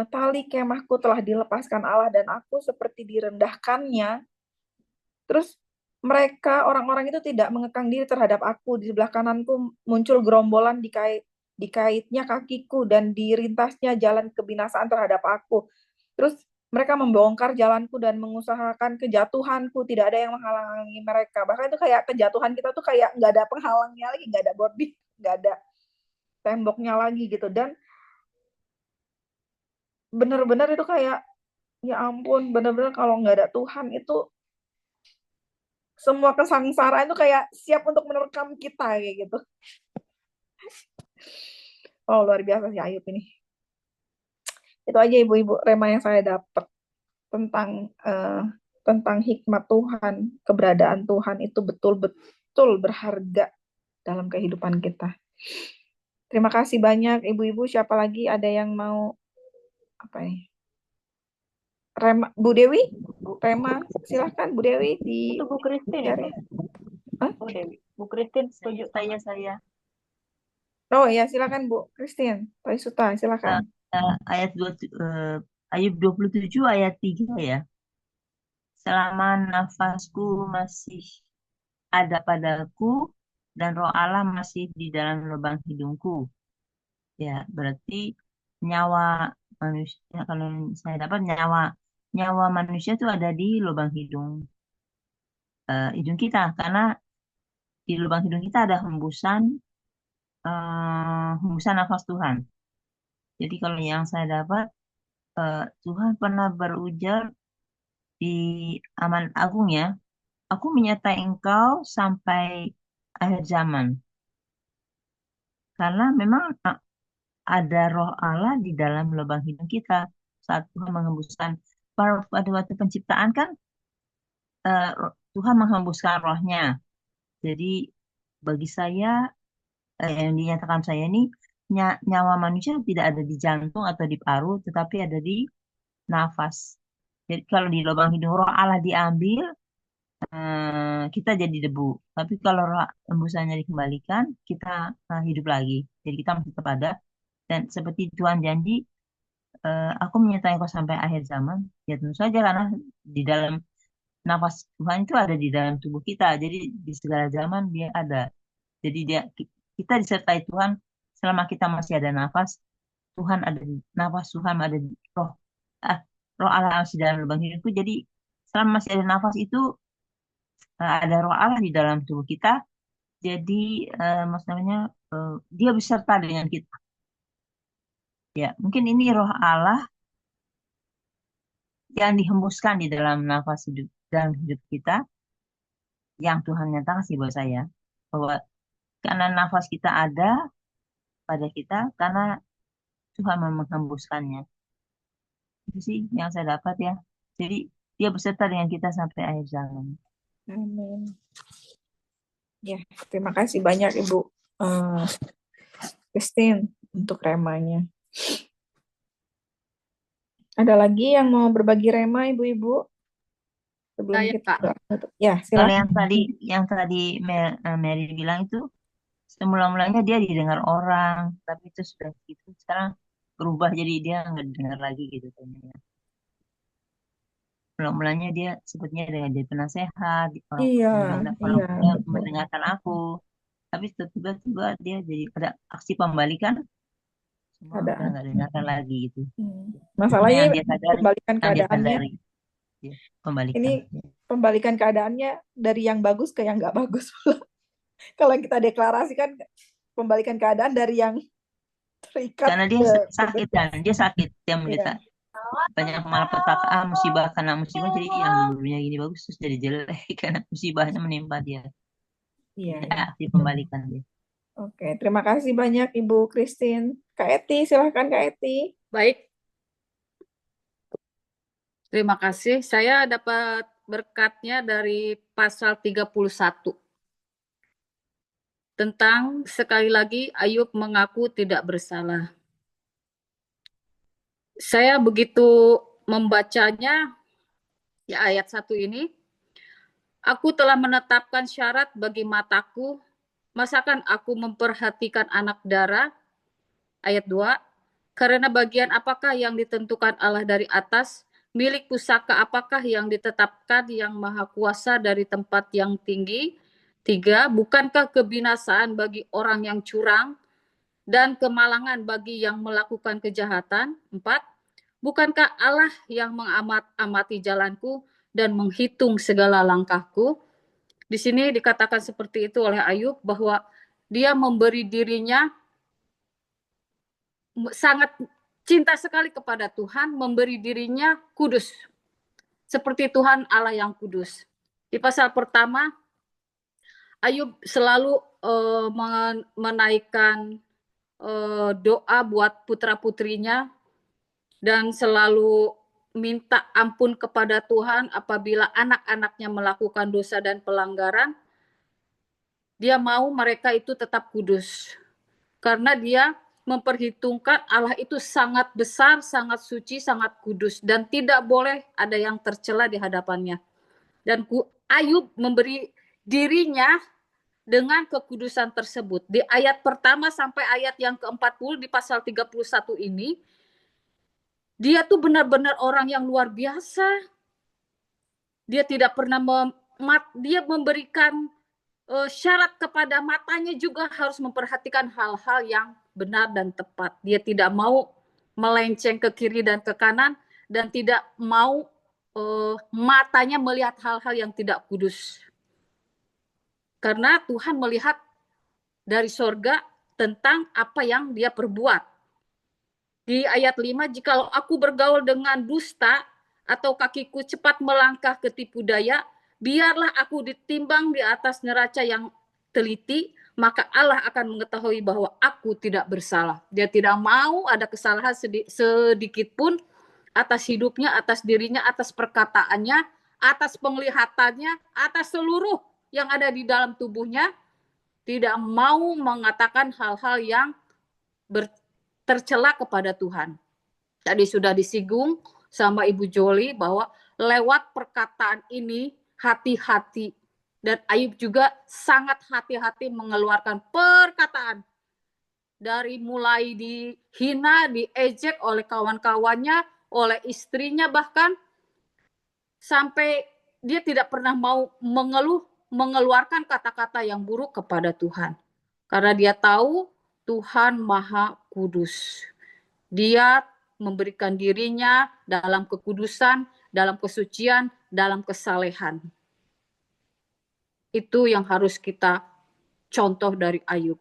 tali kemahku telah dilepaskan Allah dan aku seperti direndahkannya. Terus mereka, orang-orang itu tidak mengekang diri terhadap aku. Di sebelah kananku muncul gerombolan dikaitnya kakiku dan dirintasnya jalan kebinasaan terhadap aku. Terus mereka membongkar jalanku dan mengusahakan kejatuhanku. Tidak ada yang menghalangi mereka. Bahkan itu kayak kejatuhan kita tuh kayak nggak ada penghalangnya lagi, nggak ada boarding, nggak ada temboknya lagi gitu. Dan benar-benar itu kayak ya ampun, benar-benar kalau nggak ada Tuhan itu semua kesengsaraan itu kayak siap untuk menerkam kita kayak gitu. Oh luar biasa sih Ayub ini. Itu aja ibu-ibu rema yang saya dapat tentang hikmat Tuhan, keberadaan Tuhan itu betul-betul berharga dalam kehidupan kita. Terima kasih banyak ibu-ibu. Siapa lagi ada yang mau apa ini? Rema, Bu Dewi, Rema, silahkan Bu Dewi di. Itu Bu Christine ya, share. Bu Dewi. Bu Christine setuju saya. Oh ya, silakan Bu Christine. Pak Suta, silakan. Ayat Ayub 27 ayat 3 ya. Selama nafasku masih ada padaku dan roh Allah masih di dalam lubang hidungku. Ya, berarti nyawa manusia, kalau saya dapat nyawa manusia itu ada di lubang hidung kita, karena di lubang hidung kita ada hembusan nafas Tuhan. Jadi kalau yang saya dapat Tuhan pernah berujar di Amanat Agung ya, aku menyertai engkau sampai akhir zaman. Karena memang ada roh Allah di dalam lubang hidung kita. Saat Tuhan menghembuskan, pada waktu penciptaan kan Tuhan menghembuskan rohnya. Jadi bagi saya, yang dinyatakan saya ini, nyawa manusia tidak ada di jantung atau di paru, tetapi ada di nafas. Jadi kalau di lubang hidung roh Allah diambil, kita jadi debu. Tapi kalau roh hembusannya dikembalikan, kita hidup lagi. Jadi kita masih tetap ada. Dan seperti Tuhan janji, aku menyertai kau sampai akhir zaman. Ya tentu saja karena di dalam nafas Tuhan itu ada di dalam tubuh kita. Jadi di segala zaman dia ada. Jadi kita disertai Tuhan selama kita masih ada nafas. Nafas Tuhan ada di roh Allah masih dalam lubang hidungku. Jadi selama masih ada nafas itu ada roh Allah di dalam tubuh kita. Jadi maksudnya dia beserta dengan kita. Ya, mungkin ini roh Allah yang dihembuskan di dalam nafas hidup dalam hidup kita, yang Tuhan nyatakan sih buat saya bahwa karena nafas kita ada pada kita karena Tuhan menghembuskannya. Itu sih yang saya dapat ya. Jadi dia beserta dengan kita sampai akhir zaman. Amin. Ya, terima kasih banyak Ibu Christine untuk remanya. Ada lagi yang mau berbagi rema, Ibu-ibu? Sebelum Saya, kita Kak. ya, Kalau silakan. yang tadi Mary bilang itu semula-mulanya dia didengar orang, tapi itu sudah gitu sekarang berubah jadi dia nggak dengar lagi gitu kayaknya. Mulanya dia sebutnya dengan jadi penasehat, Iya, kalau iya, dia betul. mendengarkan aku, tapi tiba-tiba dia jadi ada aksi pembalikan, semua udah nggak dengarkan lagi gitu. Masalahnya Yang dia sadari, pembalikan yang dia keadaannya, sadari, ya, pembalikan. ini pembalikan keadaannya dari yang bagus ke yang nggak bagus. Kalau kita deklarasikan pembalikan keadaan dari yang terikat Karena dia sakit kan, dia sakit, dia menderita Iya. banyak malapetaka, musibah karena musibah, jadi yang dulunya gini bagus terus jadi jelek karena musibahnya menimpa dia. Iya. Ya, aksi pembalikan dia. Oke, terima kasih banyak Ibu Christine. Kak Eti, silahkan Kak Eti. Baik. Terima kasih. Saya dapat berkatnya dari pasal 31. Tentang sekali lagi Ayub mengaku tidak bersalah. Saya begitu membacanya ya ayat 1 ini, aku telah menetapkan syarat bagi mataku, masakan aku memperhatikan anak darah. Ayat 2, karena bagian apakah yang ditentukan Allah dari atas, milik pusaka apakah yang ditetapkan yang maha kuasa dari tempat yang tinggi. 3, bukankah kebinasaan bagi orang yang curang dan kemalangan bagi yang melakukan kejahatan. 4, bukankah Allah yang mengamati jalanku dan menghitung segala langkahku. Di sini dikatakan seperti itu oleh Ayub bahwa dia memberi dirinya sangat cinta sekali kepada Tuhan, memberi dirinya kudus. Seperti Tuhan Allah yang kudus. Di pasal pertama, Ayub selalu menaikkan doa buat putra-putrinya dan selalu minta ampun kepada Tuhan apabila anak-anaknya melakukan dosa dan pelanggaran. Dia mau mereka itu tetap kudus. Karena dia memperhitungkan Allah itu sangat besar, sangat suci, sangat kudus. Dan tidak boleh ada yang tercela di hadapannya. Dan Ayub memberi dirinya dengan kekudusan tersebut. Di ayat pertama sampai ayat yang ke-40 di pasal 31 ini, dia tuh benar-benar orang yang luar biasa. Dia tidak pernah dia memberikan syarat kepada matanya juga harus memperhatikan hal-hal yang benar dan tepat. Dia tidak mau melenceng ke kiri dan ke kanan dan tidak mau matanya melihat hal-hal yang tidak kudus. Karena Tuhan melihat dari sorga tentang apa yang dia perbuat. Di ayat 5, jikalau aku bergaul dengan dusta atau kakiku cepat melangkah ke tipu daya, biarlah aku ditimbang di atas neraca yang teliti, maka Allah akan mengetahui bahwa aku tidak bersalah. Dia tidak mau ada kesalahan sedikit pun atas hidupnya, atas dirinya, atas perkataannya, atas penglihatannya, atas seluruh yang ada di dalam tubuhnya. Tidak mau mengatakan hal-hal yang tercela kepada Tuhan. Tadi sudah disinggung sama Ibu Joli bahwa lewat perkataan ini hati-hati, dan Ayub juga sangat hati-hati mengeluarkan perkataan. Dari mulai dihina, diejek oleh kawan-kawannya, oleh istrinya bahkan, sampai dia tidak pernah mau mengeluarkan kata-kata yang buruk kepada Tuhan. Karena dia tahu Tuhan Maha Kudus. Dia memberikan dirinya dalam kekudusan, dalam kesucian, dalam kesalehan. Itu yang harus kita contoh dari Ayub.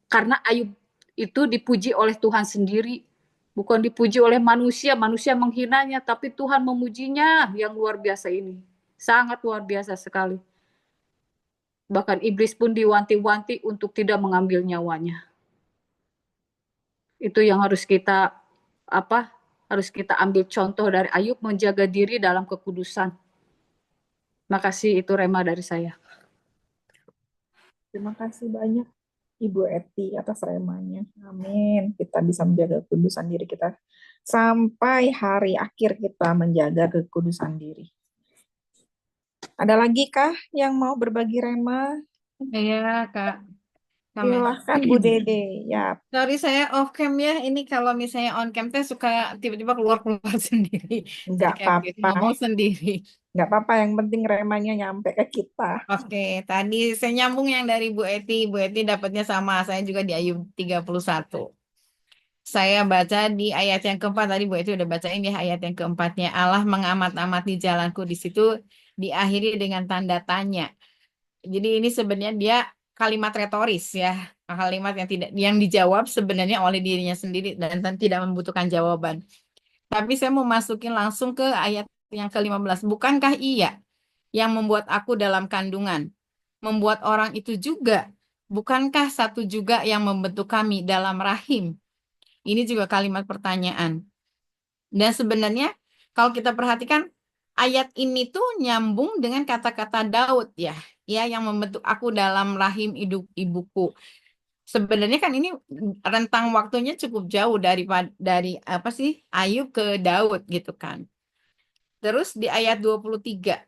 Karena Ayub itu dipuji oleh Tuhan sendiri, bukan dipuji oleh manusia. Manusia menghinanya, tapi Tuhan memujinya yang luar biasa ini. Sangat luar biasa sekali. Bahkan iblis pun diwanti-wanti untuk tidak mengambil nyawanya. Itu yang harus kita ambil contoh dari Ayub, menjaga diri dalam kekudusan. Makasih, itu rema dari saya. Terima kasih banyak Ibu Eti atas remanya. Amin. Kita bisa menjaga kekudusan diri kita sampai hari akhir kita menjaga kekudusan diri. Ada lagi kah yang mau berbagi rema? Iya, Kak. Silahkan Bu Dede. Ya. Sorry, saya off cam ya. Ini kalau misalnya on cam teh suka tiba-tiba keluar-keluar sendiri. Enggak Jadi kayak begitu, ngomong apa-apa. sendiri. Enggak apa-apa, yang penting remanya nyampe ke kita. Oke, tadi saya nyambung yang dari Bu Eti. Bu Eti dapatnya sama, saya juga di Ayub 31. Saya baca di ayat yang keempat, tadi Bu Eti udah bacain ya ayat yang keempatnya. Allah mengamat-amati jalanku, di situ diakhiri dengan tanda tanya. Jadi ini sebenarnya dia kalimat retoris ya, kalimat yang dijawab sebenarnya oleh dirinya sendiri dan tidak membutuhkan jawaban. Tapi saya mau masukin langsung ke ayat yang ke-15. Bukankah Ia yang membuat aku dalam kandungan, membuat orang itu juga? Bukankah satu juga yang membentuk kami dalam rahim? Ini juga kalimat pertanyaan. Dan sebenarnya kalau kita perhatikan ayat ini tuh nyambung dengan kata-kata Daud ya. Ya, yang membentuk aku dalam rahim ibuku. Sebenarnya kan ini rentang waktunya cukup jauh dari Ayub ke Daud gitu kan. Terus di ayat 23.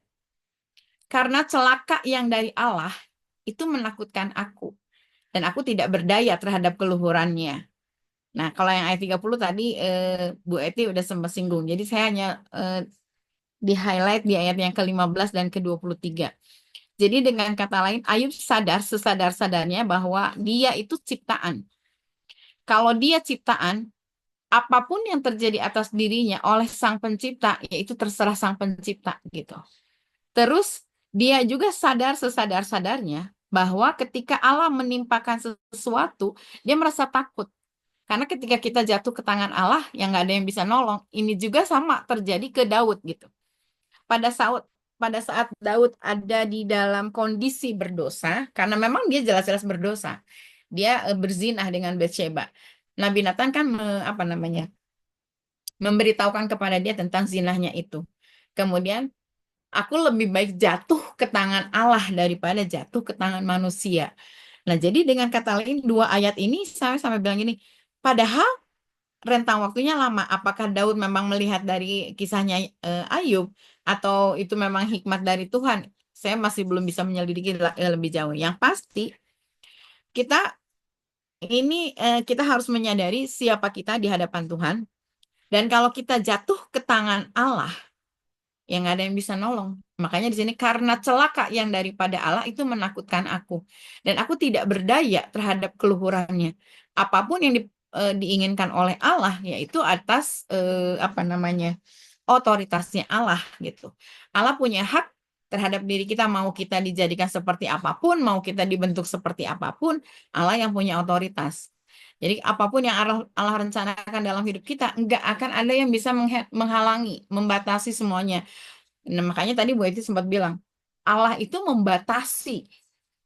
Karena celaka yang dari Allah itu menakutkan aku, dan aku tidak berdaya terhadap keluhurannya. Nah, kalau yang ayat 30 tadi Bu Eti udah sempat singgung. Jadi saya hanya di-highlight di ayat yang ke-15 dan ke-23. Jadi dengan kata lain, Ayub sadar sesadar-sadarnya bahwa dia itu ciptaan. Kalau dia ciptaan, apapun yang terjadi atas dirinya oleh Sang Pencipta, yaitu terserah Sang Pencipta gitu. Terus dia juga sadar sesadar-sadarnya bahwa ketika Allah menimpakan sesuatu, dia merasa takut. Karena ketika kita jatuh ke tangan Allah, yang nggak ada yang bisa nolong. Ini juga sama terjadi ke Daud gitu. Pada saat Daud ada di dalam kondisi berdosa, karena memang dia jelas-jelas berdosa. Dia berzinah dengan Batsheba. Nabi Nathan kan memberitahukan kepada dia tentang zinahnya itu. Kemudian, aku lebih baik jatuh ke tangan Allah daripada jatuh ke tangan manusia. Nah, jadi dengan kata lain, dua ayat ini saya sampai bilang gini, padahal rentang waktunya lama. Apakah Daud memang melihat dari kisahnya Ayub atau itu memang hikmat dari Tuhan? Saya masih belum bisa menyelidiki lebih jauh. Yang pasti kita harus menyadari siapa kita di hadapan Tuhan. Dan kalau kita jatuh ke tangan Allah, yang nggak ada yang bisa nolong. Makanya di sini karena celaka yang daripada Allah itu menakutkan aku. Dan aku tidak berdaya terhadap keluhurannya. Apapun yang diinginkan oleh Allah, yaitu atas otoritasnya Allah gitu. Allah punya hak terhadap diri kita, mau kita dijadikan seperti apapun, mau kita dibentuk seperti apapun, Allah yang punya otoritas. Jadi apapun yang Allah rencanakan dalam hidup kita, enggak akan ada yang bisa menghalangi, membatasi semuanya. Nah, makanya tadi Bu Eti sempat bilang, Allah itu membatasi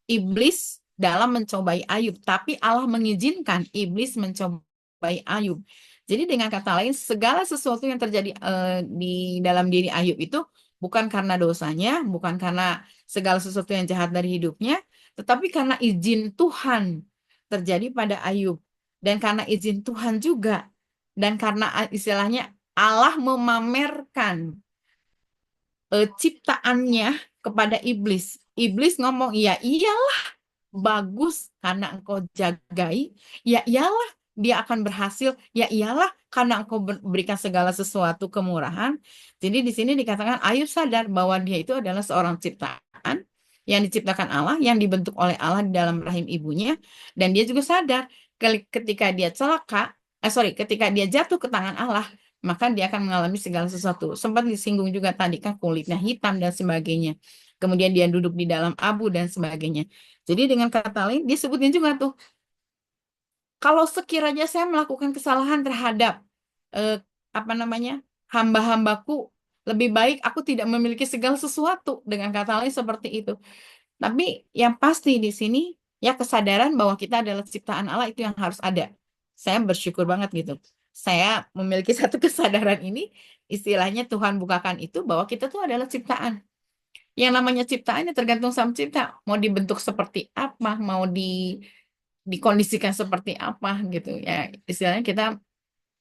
iblis dalam mencobai Ayub, tapi Allah mengizinkan iblis mencobai Ayub. Jadi dengan kata lain, segala sesuatu yang terjadi di dalam diri Ayub itu bukan karena dosanya, bukan karena segala sesuatu yang jahat dari hidupnya, tetapi karena izin Tuhan terjadi pada Ayub. Dan karena izin Tuhan juga, dan karena istilahnya Allah memamerkan ciptaannya kepada iblis. Iblis ngomong, ya iyalah bagus karena engkau jagai, ya iyalah dia akan berhasil, ya iyalah karena engkau berikan segala sesuatu kemurahan. Jadi di sini dikatakan Ayub sadar bahwa dia itu adalah seorang ciptaan yang diciptakan Allah, yang dibentuk oleh Allah di dalam rahim ibunya, dan dia juga sadar ketika dia celaka, ketika dia jatuh ke tangan Allah, maka dia akan mengalami segala sesuatu. Sempat disinggung juga tadi kan kulitnya hitam dan sebagainya. Kemudian dia duduk di dalam abu dan sebagainya. Jadi dengan kata lain, dia sebutin juga tuh, kalau sekiranya saya melakukan kesalahan terhadap hamba-hambaku, lebih baik aku tidak memiliki segala sesuatu, dengan kata lain seperti itu. Tapi yang pasti di sini ya kesadaran bahwa kita adalah ciptaan Allah itu yang harus ada. Saya bersyukur banget gitu. Saya memiliki satu kesadaran ini, istilahnya Tuhan bukakan itu bahwa kita tuh adalah ciptaan. Yang namanya ciptaan ya tergantung sama cipta. Mau dibentuk seperti apa, mau dikondisikan seperti apa gitu ya. Istilahnya kita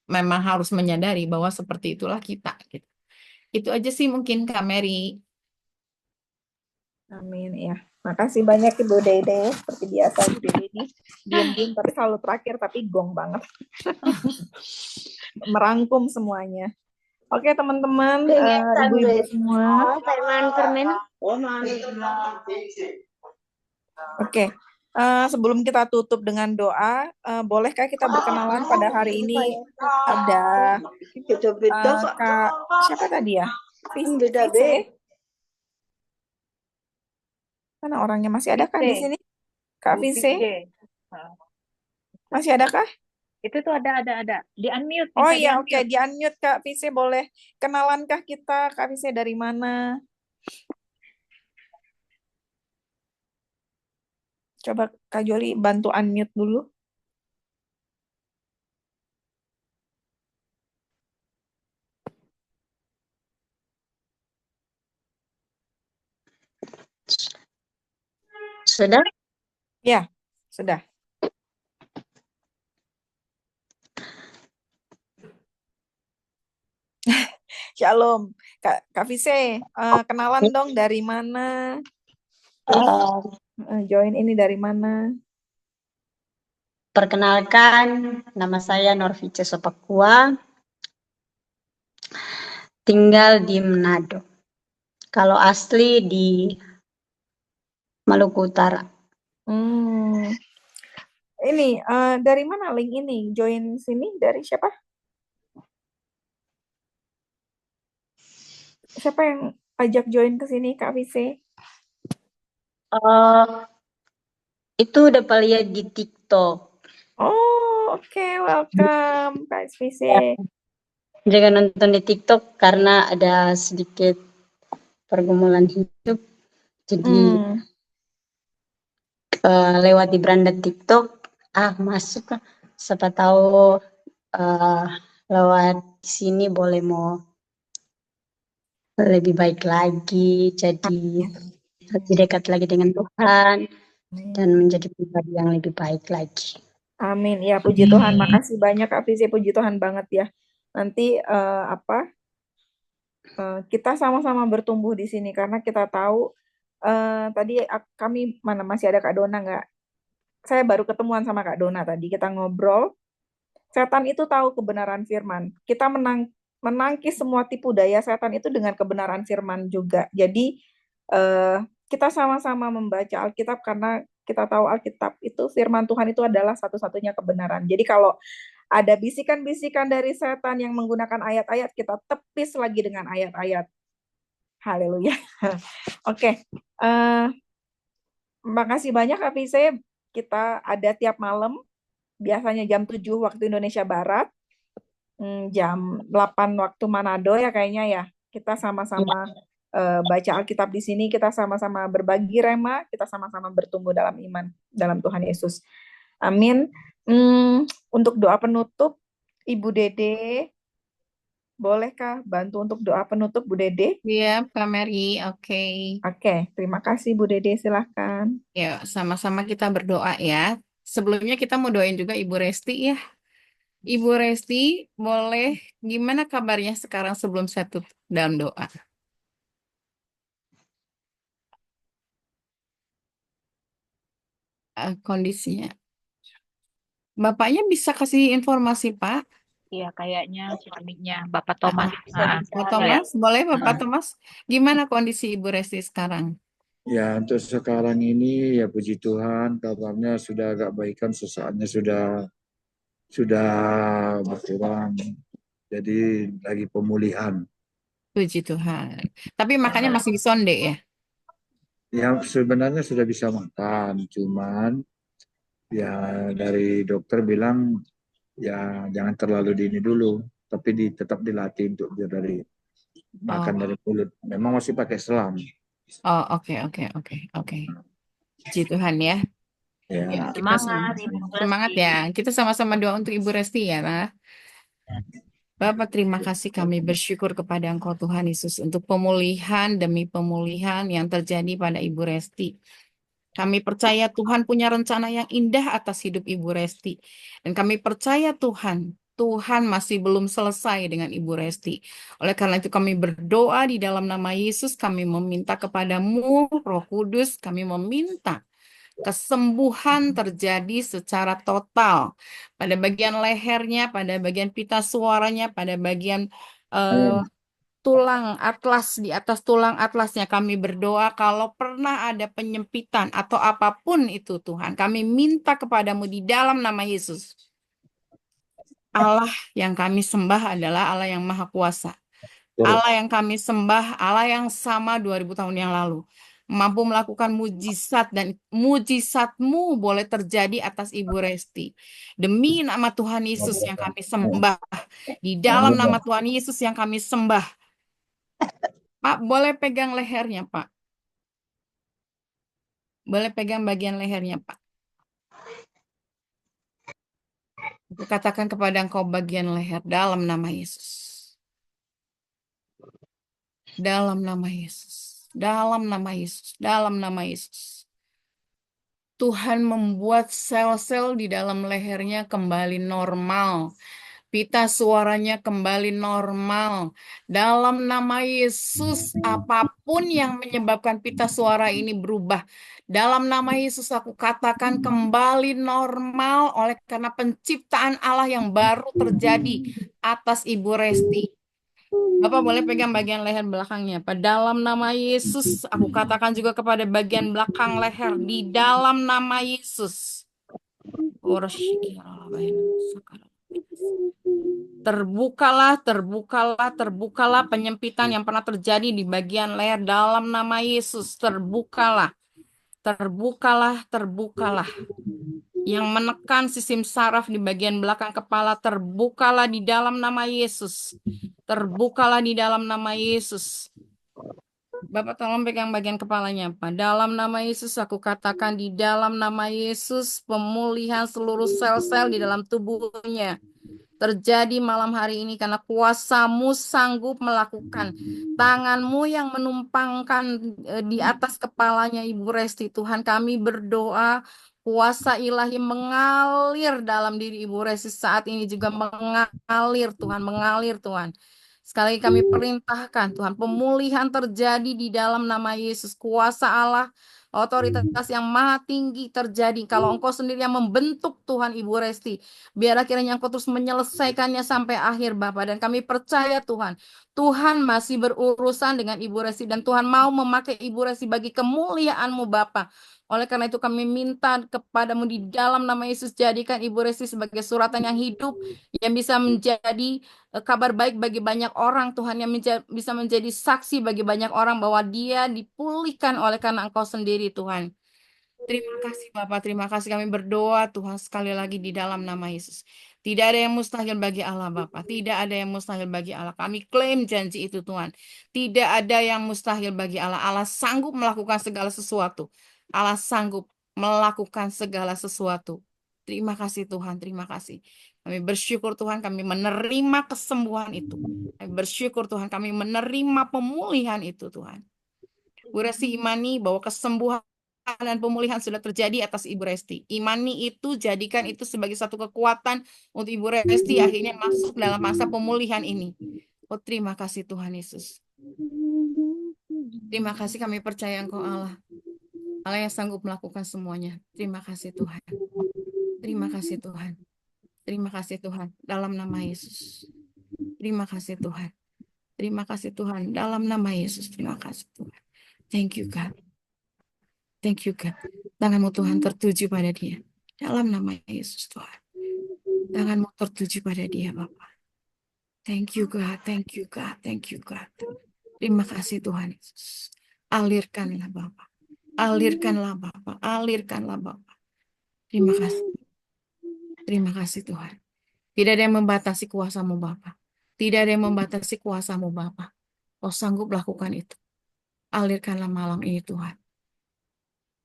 memang harus menyadari bahwa seperti itulah kita gitu. Itu aja sih mungkin Kak Mary. Amin ya. Makasih banyak Ibu Dede. Seperti biasa Ibu Dede ini diam-diam tapi selalu terakhir tapi gong banget. Merangkum semuanya. Oke teman-teman, ibu-ibu semua. Oke, sebelum kita tutup dengan doa, bolehkah kita berkenalan pada hari ini? Ada Kak, siapa tadi ya? Vise. Mana orangnya, masih ada kah di sini? Kak Vise? Masih ada kah? Itu tuh ada. Di unmute. Oh bisa iya, di-unmute. oke, di unmute Kak Vise, boleh kenalankah kita? Kak Vise dari mana? Coba Kak Joli bantu unmute dulu. Sudah? Ya, sudah. Shalom. Kak Vise, kenalan dong dari mana? Terus join ini dari mana? Perkenalkan, nama saya Norvice Sopakua, tinggal di Manado. Kalau asli di Maluku Utara. Ini dari mana link ini? Join sini dari siapa? Siapa yang ajak join ke sini, Kak Vise? Itu udah lihat di TikTok. Oh, oke, welcome, Kak Vise. Juga nonton di TikTok karena ada sedikit pergumulan hidup. Jadi lewat di beranda TikTok, masuk lah. Siapa tahu lewat sini boleh mau lebih baik lagi, jadi lebih dekat lagi dengan Tuhan dan menjadi pribadi yang lebih baik lagi. Amin. Ya, puji Tuhan. Makasih banyak Kak Vise, puji Tuhan banget ya. Nanti kita sama-sama bertumbuh di sini karena kita tahu tadi kami masih ada Kak Dona nggak? Saya baru ketemuan sama Kak Dona tadi, kita ngobrol. Setan itu tahu kebenaran firman. Kita menangkis semua tipu daya setan itu dengan kebenaran firman juga. Jadi kita sama-sama membaca Alkitab karena kita tahu Alkitab itu firman Tuhan itu adalah satu-satunya kebenaran. Jadi kalau ada bisikan-bisikan dari setan yang menggunakan ayat-ayat, kita tepis lagi dengan ayat-ayat. Haleluya. Oke. Makasih banyak Kak Vise. Kita ada tiap malam, biasanya jam 7 waktu Indonesia Barat, jam 8 waktu Manado ya kayaknya ya. Kita sama-sama baca Alkitab di sini, kita sama-sama berbagi rema, kita sama-sama bertumbuh dalam iman dalam Tuhan Yesus. Amin. Untuk doa penutup, Ibu Dede, bolehkah bantu untuk doa penutup Bu Dede? Iya, Kak Mary. Oke. Oke, terima kasih Bu Dede, silahkan. Ya, sama-sama kita berdoa ya. Sebelumnya kita mau doain juga Ibu Resti ya. Ibu Resti, boleh gimana kabarnya sekarang sebelum saya tutup dalam doa? Kondisinya. Bapaknya bisa kasih informasi, Pak? Iya, kayaknya suaminya Bapak Thomas. Pak Thomas, boleh Bapak Thomas? Gimana kondisi Ibu Resti sekarang? Ya, untuk sekarang ini ya puji Tuhan kabarnya sudah agak baikan, sesaatnya sudah sudah berkurang. Jadi lagi pemulihan. Puji Tuhan. Tapi makannya masih sonde ya? Ya sebenarnya sudah bisa makan, cuman ya dari dokter bilang ya jangan terlalu dini dulu, tapi tetap dilatih untuk biar dari makan dari mulut. Memang masih pakai selang. Oh, oke. Puji Tuhan ya. Ya. Ya, kita semangat ya. Kita sama-sama doa untuk Ibu Resti ya, nah. Bapak, terima kasih, kami bersyukur kepada Engkau Tuhan Yesus untuk pemulihan demi pemulihan yang terjadi pada Ibu Resti. Kami percaya Tuhan punya rencana yang indah atas hidup Ibu Resti. Dan kami percaya Tuhan masih belum selesai dengan Ibu Resti. Oleh karena itu kami berdoa di dalam nama Yesus, kami meminta kepadamu, Roh Kudus, kami meminta kesembuhan terjadi secara total pada bagian lehernya, pada bagian pita suaranya, pada bagian tulang atlas, di atas tulang atlasnya. Kami berdoa kalau pernah ada penyempitan atau apapun itu Tuhan, kami minta kepadamu di dalam nama Yesus. Allah yang kami sembah adalah Allah yang Maha Kuasa. Allah yang kami sembah, Allah yang sama 2000 tahun yang lalu. Mampu melakukan mujizat, dan mujizatmu boleh terjadi atas Ibu Resti. Demi nama Tuhan Yesus yang kami sembah. Di dalam nama Tuhan Yesus yang kami sembah. Pak, boleh pegang lehernya, Pak. Boleh pegang bagian lehernya, Pak. Aku katakan kepada engkau bagian leher dalam nama Yesus. Dalam nama Yesus. Dalam nama Yesus. Dalam nama Yesus. Tuhan membuat sel-sel di dalam lehernya kembali normal. Pita suaranya kembali normal. Dalam nama Yesus, apapun yang menyebabkan pita suara ini berubah. Dalam nama Yesus aku katakan kembali normal oleh karena penciptaan Allah yang baru terjadi atas Ibu Resti. Bapak boleh pegang bagian leher belakangnya. Pada dalam nama Yesus, aku katakan juga kepada bagian belakang leher. Di dalam nama Yesus. Terbukalah penyempitan yang pernah terjadi di bagian leher dalam nama Yesus. Terbukalah. Yang menekan sistem saraf di bagian belakang kepala, terbukalah di dalam nama Yesus. Terbukalah di dalam nama Yesus. Bapak tolong pegang bagian kepalanya, Pak. Dalam nama Yesus aku katakan di dalam nama Yesus pemulihan seluruh sel-sel di dalam tubuhnya terjadi malam hari ini karena kuasa-Mu sanggup melakukan. Tangan-Mu yang menumpangkan di atas kepalanya Ibu Resti. Tuhan, kami berdoa kuasa ilahi mengalir dalam diri Ibu Resti saat ini juga mengalir Tuhan. Sekali lagi kami perintahkan Tuhan, pemulihan terjadi di dalam nama Yesus. Kuasa Allah, otoritas yang maha tinggi terjadi. Kalau Engkau sendiri yang membentuk Tuhan Ibu Resti, biar akhirnya Engkau terus menyelesaikannya sampai akhir Bapa. Dan kami percaya Tuhan, Tuhan masih berurusan dengan Ibu Resti dan Tuhan mau memakai Ibu Resti bagi kemuliaan-Mu Bapa. Oleh karena itu kami minta kepadamu di dalam nama Yesus, jadikan Ibu Resti sebagai suratan yang hidup, yang bisa menjadi kabar baik bagi banyak orang, Tuhan, yang bisa menjadi saksi bagi banyak orang bahwa dia dipulihkan oleh karena Engkau sendiri, Tuhan. Terima kasih Bapak, terima kasih, kami berdoa Tuhan sekali lagi di dalam nama Yesus. Tidak ada yang mustahil bagi Allah Bapak, tidak ada yang mustahil bagi Allah. Kami klaim janji itu Tuhan. Tidak ada yang mustahil bagi Allah. Allah sanggup melakukan segala sesuatu. Allah sanggup melakukan segala sesuatu. Terima kasih Tuhan, terima kasih. Kami bersyukur Tuhan, kami menerima kesembuhan itu. Kami bersyukur Tuhan, kami menerima pemulihan itu Tuhan. Bu Resti imani bahwa kesembuhan dan pemulihan sudah terjadi atas Ibu Resti. Imani itu, jadikan itu sebagai satu kekuatan untuk Ibu Resti akhirnya masuk dalam masa pemulihan ini. Oh, terima kasih Tuhan Yesus. Terima kasih, kami percaya Engkau Allah. Allah yang sanggup melakukan semuanya. Terima kasih Tuhan. Terima kasih Tuhan. Terima kasih Tuhan. Dalam nama Yesus. Terima kasih Tuhan. Terima kasih Tuhan. Dalam nama Yesus. Terima kasih Tuhan. Thank you God. Thank you God. Tanganmu Tuhan tertuju pada dia. Dalam nama Yesus Tuhan. Tanganmu tertuju pada dia, Bapak. Thank you, God. Thank you, God. Thank you, God. Terima kasih, Tuhan Yesus. Alirkanlah, Bapak. Alirkanlah, Bapak. Alirkanlah, Bapak. Terima kasih. Terima kasih, Tuhan. Tidak ada yang membatasi kuasa-Mu, Bapak. Tidak ada yang membatasi kuasa-Mu, Bapak. Kau sanggup lakukan itu. Alirkanlah malam ini, Tuhan.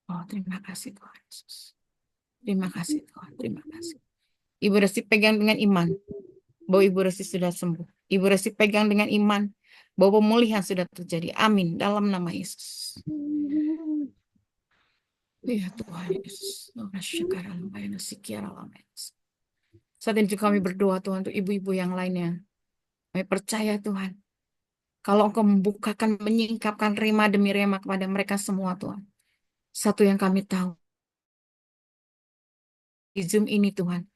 Oh, terima kasih, Tuhan Yesus. Terima kasih, Tuhan. Terima kasih. Ibu Resti pegang dengan iman bahwa Ibu Resti sudah sembuh. Ibu Resti pegang dengan iman bahwa pemulihan sudah terjadi. Amin. Dalam nama Yesus. Ya Tuhan Yesus. Saat ini juga kami berdoa Tuhan untuk ibu-ibu yang lainnya. Kami percaya Tuhan. Kalau Engkau membukakan, menyingkapkan rema demi rema kepada mereka semua Tuhan. Satu yang kami tahu. Di Zoom ini Tuhan.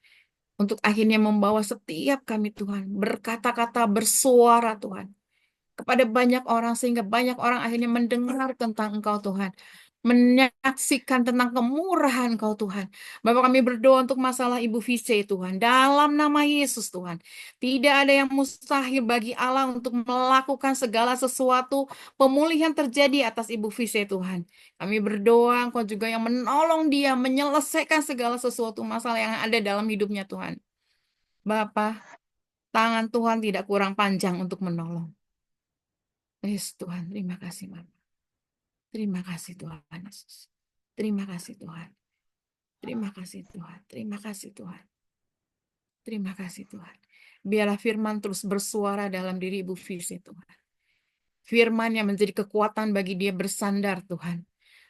Untuk akhirnya membawa setiap kami Tuhan. Berkata-kata, bersuara Tuhan. Kepada banyak orang sehingga banyak orang akhirnya mendengar tentang Engkau Tuhan. Menyaksikan tentang kemurahan Engkau Tuhan. Bapak kami berdoa untuk masalah Ibu Vise Tuhan. Dalam nama Yesus Tuhan. Tidak ada yang mustahil bagi Allah untuk melakukan segala sesuatu. Pemulihan terjadi atas Ibu Vise Tuhan. Kami berdoa Engkau juga yang menolong dia. Menyelesaikan segala sesuatu masalah yang ada dalam hidupnya Tuhan. Bapak, tangan Tuhan tidak kurang panjang untuk menolong. Yes Tuhan, terima kasih Bapak. Terima kasih Tuhan Yesus. Terima kasih Tuhan. Terima kasih Tuhan. Terima kasih Tuhan. Terima kasih Tuhan. Biarlah firman terus bersuara dalam diri Ibu Vise Tuhan. Firman yang menjadi kekuatan bagi dia bersandar Tuhan.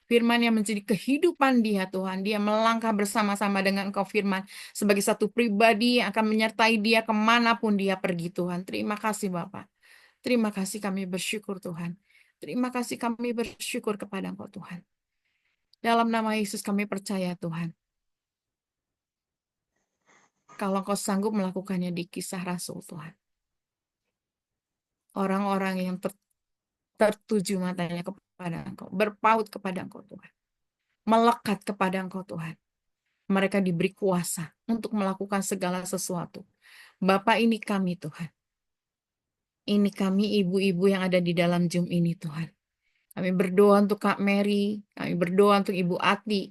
Firman yang menjadi kehidupan dia Tuhan. Dia melangkah bersama-sama dengan Engkau firman. Sebagai satu pribadi yang akan menyertai dia kemanapun dia pergi Tuhan. Terima kasih Bapak. Terima kasih kami bersyukur Tuhan. Terima kasih kami bersyukur kepada Engkau Tuhan. Dalam nama Yesus kami percaya Tuhan. Kalau Engkau sanggup melakukannya di Kisah Rasul Tuhan. Orang-orang yang tertuju matanya kepada Engkau. Berpaut kepada Engkau Tuhan. Melekat kepada Engkau Tuhan. Mereka diberi kuasa untuk melakukan segala sesuatu. Bapak ini kami Tuhan. Ini kami ibu-ibu yang ada di dalam Zoom ini Tuhan. Kami berdoa untuk Kak Mary, kami berdoa untuk Ibu Ati,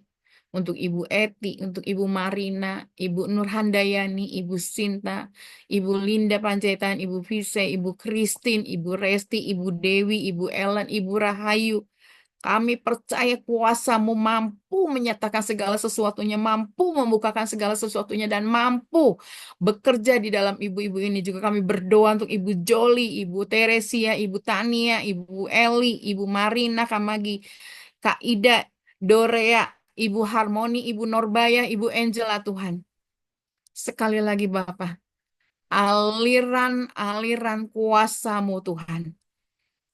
untuk Ibu Eti, untuk Ibu Marina, Ibu Nurhandayani, Ibu Sinta, Ibu Linda Panjaitan, Ibu Vise, Ibu Christine, Ibu Resti, Ibu Dewi, Ibu Ellen, Ibu Rahayu. Kami percaya kuasa-Mu mampu menyatakan segala sesuatunya, mampu membukakan segala sesuatunya, dan mampu bekerja di dalam ibu-ibu ini. Juga kami berdoa untuk Ibu Joli, Ibu Teresia, Ibu Tania, Ibu Eli, Ibu Marina, Kamagi, Kak Ida, Dorea, Ibu Harmoni, Ibu Norbaya, Ibu Angela Tuhan. Sekali lagi Bapak, aliran kuasa-Mu Tuhan.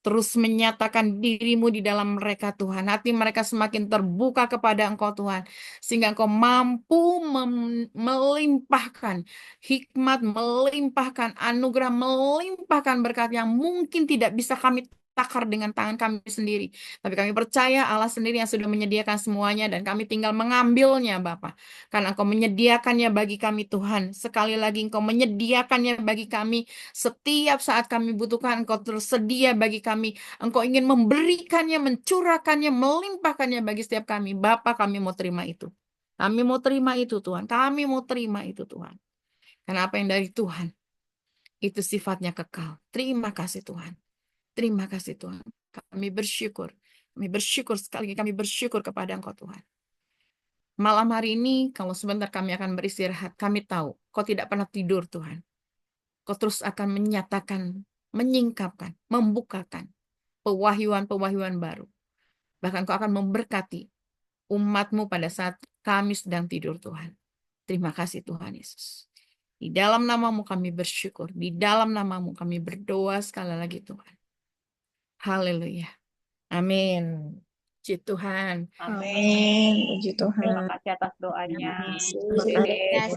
Terus menyatakan diri-Mu di dalam mereka Tuhan. Hati mereka semakin terbuka kepada Engkau Tuhan. Sehingga Engkau mampu melimpahkan hikmat, melimpahkan anugerah, melimpahkan berkat yang mungkin tidak bisa kami takar dengan tangan kami sendiri. Tapi kami percaya Allah sendiri yang sudah menyediakan semuanya dan kami tinggal mengambilnya Bapa. Karena Engkau menyediakannya bagi kami Tuhan. Sekali lagi Engkau menyediakannya bagi kami. Setiap saat kami butuhkan Engkau tersedia bagi kami. Engkau ingin memberikannya, mencurahkannya, melimpahkannya bagi setiap kami. Bapa kami mau terima itu. Kami mau terima itu Tuhan. Kami mau terima itu Tuhan. Karena apa yang dari Tuhan itu sifatnya kekal. Terima kasih Tuhan. Terima kasih Tuhan. Kami bersyukur. Kami bersyukur sekali lagi. Kami bersyukur kepada Engkau Tuhan. Malam hari ini, kalau sebentar kami akan beristirahat, kami tahu Kau tidak pernah tidur Tuhan. Kau terus akan menyatakan, menyingkapkan, membukakan pewahyuan-pewahyuan baru. Bahkan Kau akan memberkati umat-Mu pada saat kami sedang tidur Tuhan. Terima kasih Tuhan Yesus. Di dalam nama-Mu kami bersyukur. Di dalam nama-Mu kami berdoa sekali lagi Tuhan. Haleluya. Amin. Puji Tuhan. Amin. Puji Tuhan. Terima kasih atas doanya. Terima kasih.